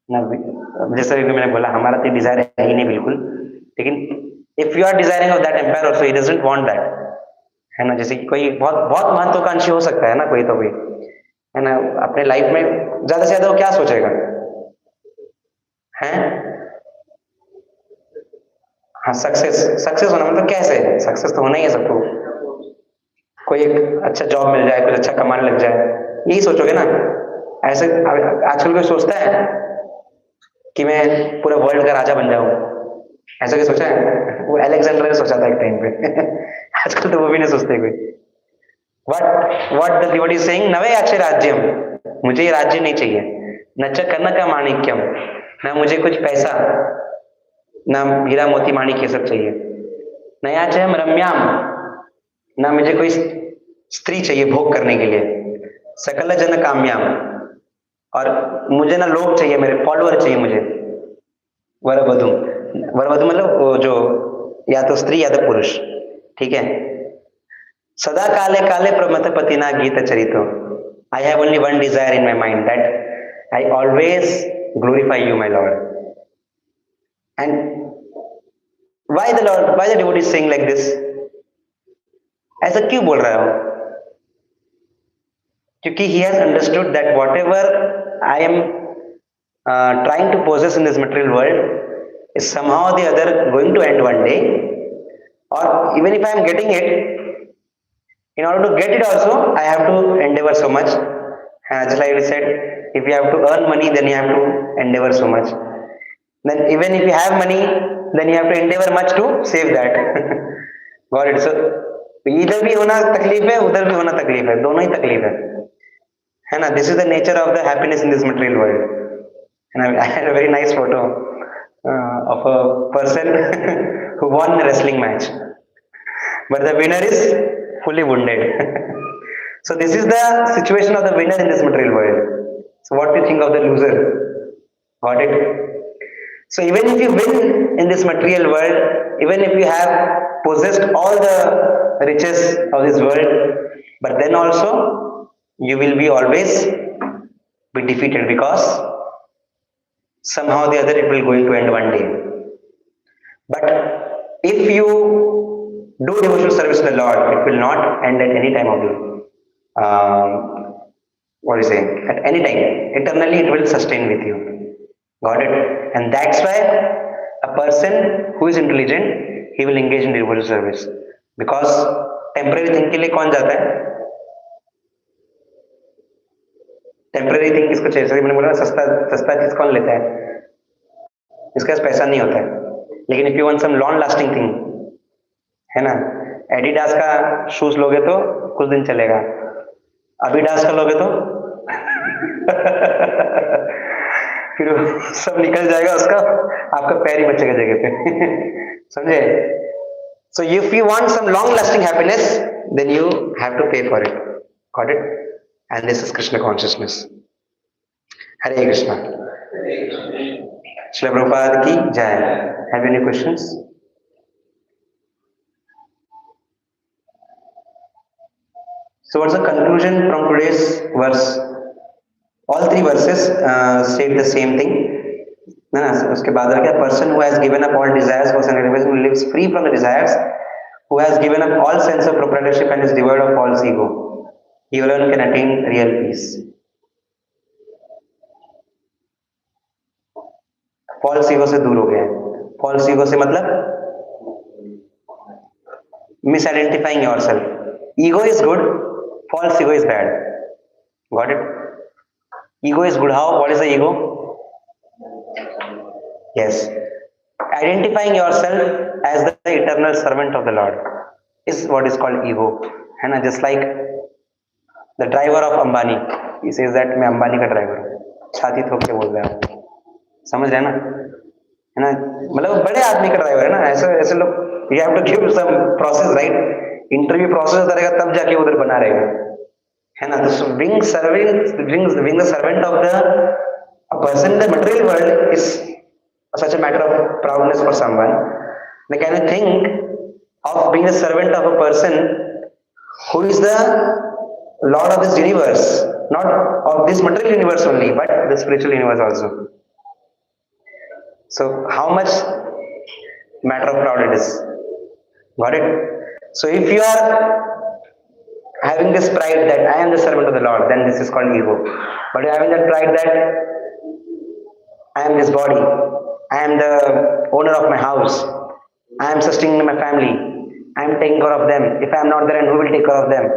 जैसा कि मैंने बोला, हमारा तो Dzire है ही नहीं बिल्कुल, लेकिन if you are desiring of that empire also, he doesn't want that, है ना. जैसे कि कोई बहुत महत्वाकांक्षी हो सकता है ना, कोई तो कोई, है ना, अपने लाइफ में ज्यादा से ज्यादा वो क्या सोचेगा, है हाँ, सक्सेस होना मतलब कैसे, सक्सेस तो होना ही है सबको, कोई एक अच्छा जॉब मिल जाए, कुछ अच्छा कमाने लग जाए, यही सोचोगे ना. ऐसे आजकल कोई सोचता है कि मैं पूरा वर्ल्ड का राजा बन जाऊं, ऐसा क्या सोचा है? वो अलेक्जेंडर ने सोचा था एक टाइम पे. आजकल तो वो भी नहीं सोचते कोई. What the devotee is saying, नवे याचे राज्यम, मुझे ये राज्य नहीं चाहिए. नच कनक माणिक्यम, ना मुझे कुछ पैसा, ना हीरा मोती माणिक ये सब चाहिए. नयाचे हम रम्याम, ना मुझे कोई स्त्री चाहिए भोग करने के लिए. सकल जन काम्याम, और मुझे ना लोग चाहिए, मेरे फॉलोअर चाहिए मुझे. वरवधु, वरवधु मतलब वो जो या तो स्त्री या तो पुरुष, ठीक है. सदा काले काले प्रमथपति ना गीत चरितो, I have only one desire in my mind, that I always glorify you my lord. And why the lord, why the devotee saying like this, ऐसा क्यों बोल रहा हो? क्योंकि he has understood that whatever I am trying to possess in this material world is somehow or the other going to end one day, or even if I am getting it, in order to get it also I have to endeavor so much. Just like we said, if you have to earn money, then you have to endeavor so much. Then even if you have money, then you have to endeavor much to save that. Got it? So इधर भी होना तकलीफ है, उधर भी होना तकलीफ है, दोनों ही तकलीफ है ना. This is the nature of the happiness in this material world. And I had a very nice photo of a person who won a wrestling match, but the winner is fully wounded. So this is the situation of the winner in this material world. So what do you think of the loser? Got it? So even if you win in this material world, even if you have possessed all the riches of this world, but then also you will be always be defeated, because somehow or the other it will going to end one day. But if you do devotional service to the Lord, it will not end at any time of the what do you say, at any time, eternally it will sustain with you. Got it? And that's why a person who is intelligent, he will engage in devotional service, because temporary thing के लिए कौन जाता है? Temporary thing किसको चाहिए? जैसे मैंने बोला, सस्ता चीज कौन लेता है? इसके पास पैसा नहीं होता है. लेकिन if you want some long lasting thing, है ना, एडिडास का शूज लोगे तो कुछ दिन चलेगा, अबीडास का लोगे तो फिर सब निकल जाएगा उसका, आपका पैर ही बचेगा जगह पे. समझे? So if you want some long lasting happiness, then you have to pay for it. Got it? And this is Krishna consciousness. Hare Krishna. Srila Prabhupada ki jai. Have you any questions? So what's the conclusion from today's verse? All three verses state the same thing. ना उसके बाद क्या? Person who has given up all desires for self-realization, who lives free from the desires, who has given up all sense of proprietorship and is devoid of false ego, he alone can attain real peace. False ego से दूर हो गया. False ego से मतलब misidentifying yourself. Ego is good, false ego is bad. Got it? Ego is good. How? What is the ego? Yes. Identifying yourself as the eternal servant of the Lord is what is called ego. है ना? Just like the driver of Ambani. He says that मैं अंबानी का driver हूँ. छाती ठोक के बोल रहा है. समझ रहे हैं ना? है ना? मतलब बड़े आदमी का ड्राइवर है ना? ऐसे ऐसे लोग you have to give some process, right? Interview process करेगा तब जाके उधर बना रहेगा. है ना? तो being the servant of a person in the material world is such a matter of proudness for someone. Now can you think of being the servant of a person who is the Lord of this universe, not of this material universe only, but the spiritual universe also. So how much matter of pride it is. Got it? So if you are having this pride that I am the servant of the Lord, then this is called ego. But you are having that pride that I am this body, I am the owner of my house, I am sustaining my family, I am taking care of them. If I am not there, and who will take care of them?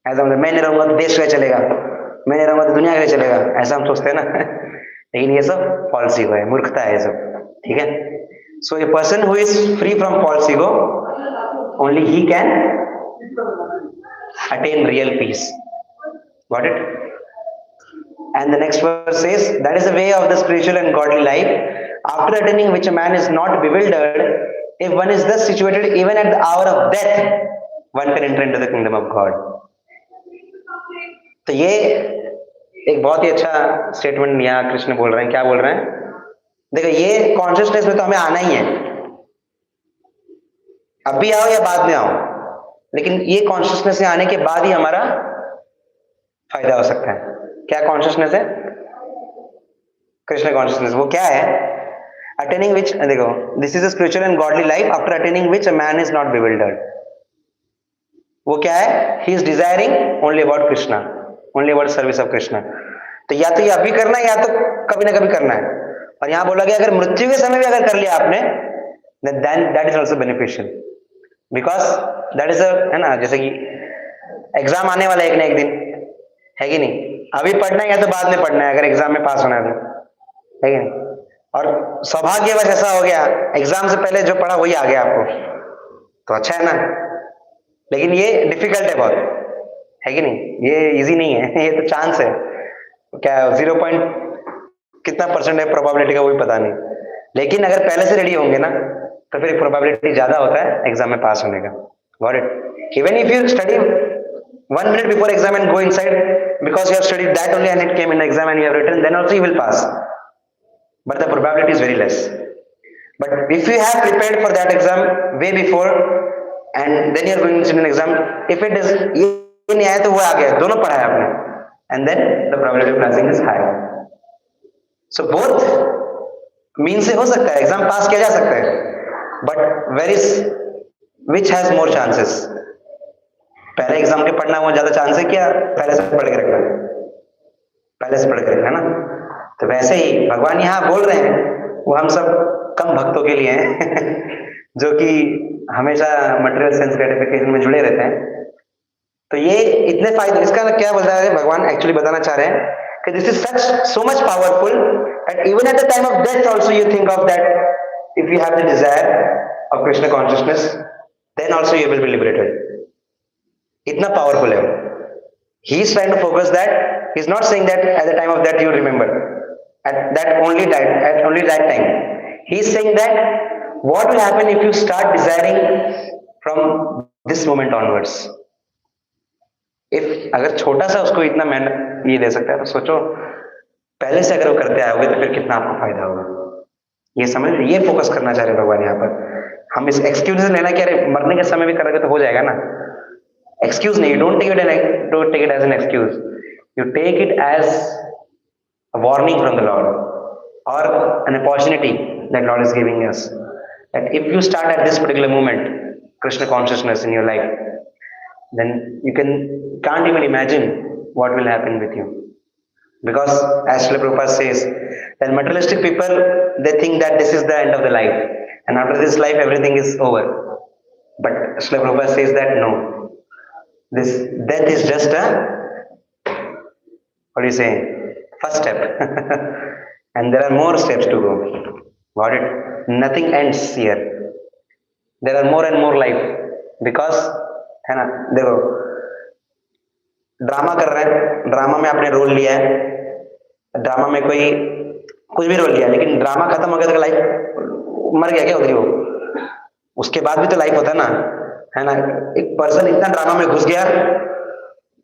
ऐसा मतलब मैं नहीं रहूंगा तो देश कैसे चलेगा, मैं नहीं रहूंगा तो दुनिया कैसे चलेगा, ऐसा हम सोचते हैं ना. लेकिन ये सब false ego है, मूर्खता है ये सब. ठीक है? So a person who is free from false ego, only he can attain real peace. Got it? And the next verse says, that is the way of the spiritual and godly life, after attaining which a man is not bewildered. If one is thus situated, even at the hour of death, one can enter into the kingdom of God. तो ये एक बहुत ही अच्छा statement यहाँ कृष्ण बोल रहे हैं. क्या बोल रहे हैं? देखो, ये कॉन्शियसनेस में तो हमें आना ही है. अभी आओ या बाद में आओ, लेकिन ये कॉन्शियसनेस में आने के बाद ही हमारा फायदा हो सकता है. क्या कॉन्शियसनेस है? कृष्ण कॉन्शियसनेस. वो क्या है? अटेनिंग विच, देखो, this is a spiritual and godly life after attaining which a man is not bewildered. वो क्या है? He is desiring only about Krishna, only about service of Krishna. तो या तो ये अभी करना है या तो कभी ना कभी करना है. और यहां बोला गया अगर मृत्यु के समय भी अगर कर लिया आपने, then that is also beneficial, because that is a, है ना, जैसे कि एग्जाम आने वाला है एक ना एक दिन, है कि नहीं? अभी पढ़ना है या तो बाद में पढ़ना है अगर एग्जाम में पास होना है तो, है कि नहीं? और सौभाग्यवश ऐसा हो गया एग्जाम से पहले जो पढ़ा वही आ गया आपको, तो अच्छा है ना. लेकिन ये डिफिकल्ट है बहुत, है कि नहीं? ये इजी नहीं है. ये तो चांस है. क्या 0 कितना परसेंट है प्रोबेबिलिटी का, वो भी पता नहीं. लेकिन अगर पहले से रेडी होंगे ना, तो फिर प्रोबेबिलिटी ज्यादा होता है एग्जाम में पास होने का. Got it? Even if you study 1 minute before exam and go inside because you have studied that only and it came in the exam and you have written, then also you will pass, but the probability is very less. But if you have prepared for that exam way before and then you are going to an exam, if it is ये नहीं आया तो वो आ गया, दोनों पढ़ा है आपने, and then the probability of passing is high. So both means से हो सकता है, एग्जाम पास किया जा सकता है, but which has more chances? पहले एग्जाम के पढ़ना वो ज्यादा चांस है क्या पहले से पढ़ के रखना? पहले से पढ़ के रखना, है ना? तो वैसे ही भगवान यहाँ बोल रहे हैं, वो हम सब कम भक्तों के लिए हैं जो कि हमेशा मटेरियल सेंस ग्रेटिफिकेशन में जुड़े रहते हैं. तो ये इतने फायदे, इसका क्या बता रहे हैं भगवान? एक्चुअली बताना चाह रहे हैं कि this is such so much powerful that even at the time of death also you think of that. If you have the desire of Krishna consciousness, then also you will be liberated. इतना powerful है. He is trying to focus that. He is not saying that at the time of that you remember, at only that time. He is saying that what will happen if you start desiring from this moment onwards. If अगर छोटा सा उसको इतना मेहनत ये दे सकता है, तो सोचो पहले से अगर वो करते आओगे तो फिर कितना आपको फायदा होगा। ये समझ, ये फोकस करना चाह रहे भगवान यहाँ पर। हम इस एक्सक्यूज लेना कि अरे मरने के समय भी करोगे तो हो जाएगा ना, एक्सक्यूज नहीं, don't take it as an excuse, you take it as a warning from the Lord, or an opportunity that Lord is giving us. That if you start at this particular moment, Krishna consciousness in your life, then can't even imagine what will happen with you. Because as Srila Prabhupada says, that materialistic people, they think that this is the end of the life, and after this life everything is over. But Srila Prabhupada says that no, this death is just a, what do you say, first step. And there are more steps to go. Got it? Nothing ends here. There are more and more life. Because है ना, देखो drama कर रहे हैं, drama में आपने role लिया है, ड्रामा में कोई कुछ भी रोल लिया, लेकिन ड्रामा खत्म हो गया तो लाइफ मर गया क्या उधरी वो, उसके बाद भी तो लाइफ होता है ना, है ना। एक पर्सन इतना ड्रामा में घुस गया,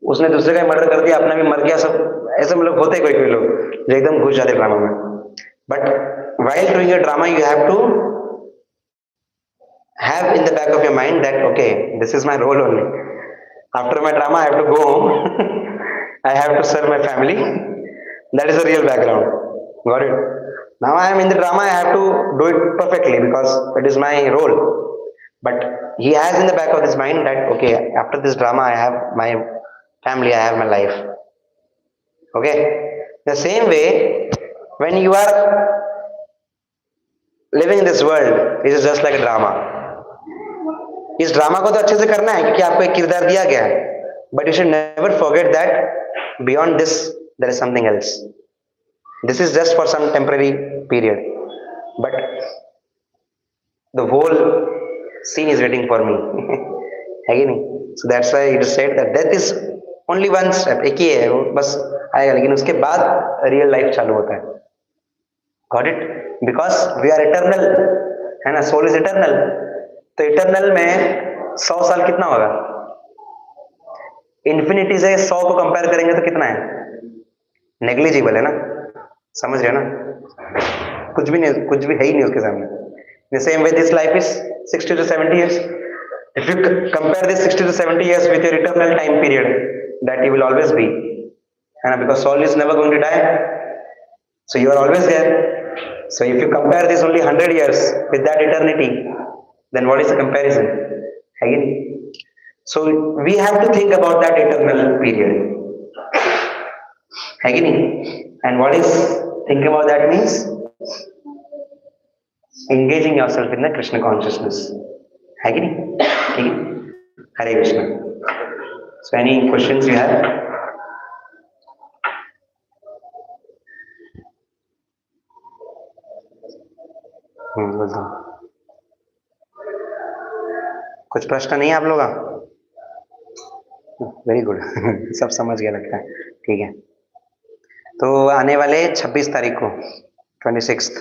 उसने दूसरे का मर्डर कर दिया, अपना भी मर गया, सब ऐसे मतलब होते कोई कोई लोग जो एकदम घुस जाते ड्रामा में। But while doing a drama you have to have in the back of your mind that okay, this is my role only, after my drama I have to go home. I have to serve my family. That is the real background. Got it? Now I am in the drama, I have to do it perfectly because it is my role. But he has in the back of his mind that okay, after this drama I have my family, I have my life. Okay, the same way when you are living in this world, it is just like a drama. इस drama को तो अच्छे से करना है क्योंकि आपको एक किरदार दिया गया है, but you should never forget that beyond this there is something else. This is just for some temporary period, but the whole scene is waiting for me. है कि नहीं? So that's why it is said that death is only one step, एक ही है वो, बस आएगा, लेकिन उसके बाद रियल लाइफ चालू होता है. Got it? Because we are eternal, है ना, सोल इज इटर्नल. तो इटर्नल में 100 साल कितना होगा? इन्फिनिटी से 100 को कंपेयर करेंगे तो कितना है? नेग्लिजिबल है ना, समझ रहे हो ना, कुछ भी नहीं, कुछ भी है ही नहीं उसके सामने. The same way this life is 60 to 70 years. If you compare this 60 to 70 years with your eternal time period that you will always be, and because soul is never going to die, so you are always there. So if you compare this only 100 years with that eternity, then what is the comparison? Again, so we have to think about that eternal period. Again, and what is think about that means engaging yourself in the Krishna consciousness. Again, Hare Krishna. So any questions you have? बोल दो. कुछ प्रश्न नहीं है आप लोग का? Very good. सब समझ गया लगता है. ठीक है, तो आने वाले 26 तारीख को 26th,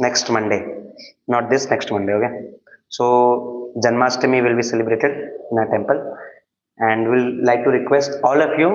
next Monday, not this, next Monday. Okay, so Janmashtami will be celebrated in our temple, and we'll like to request all of you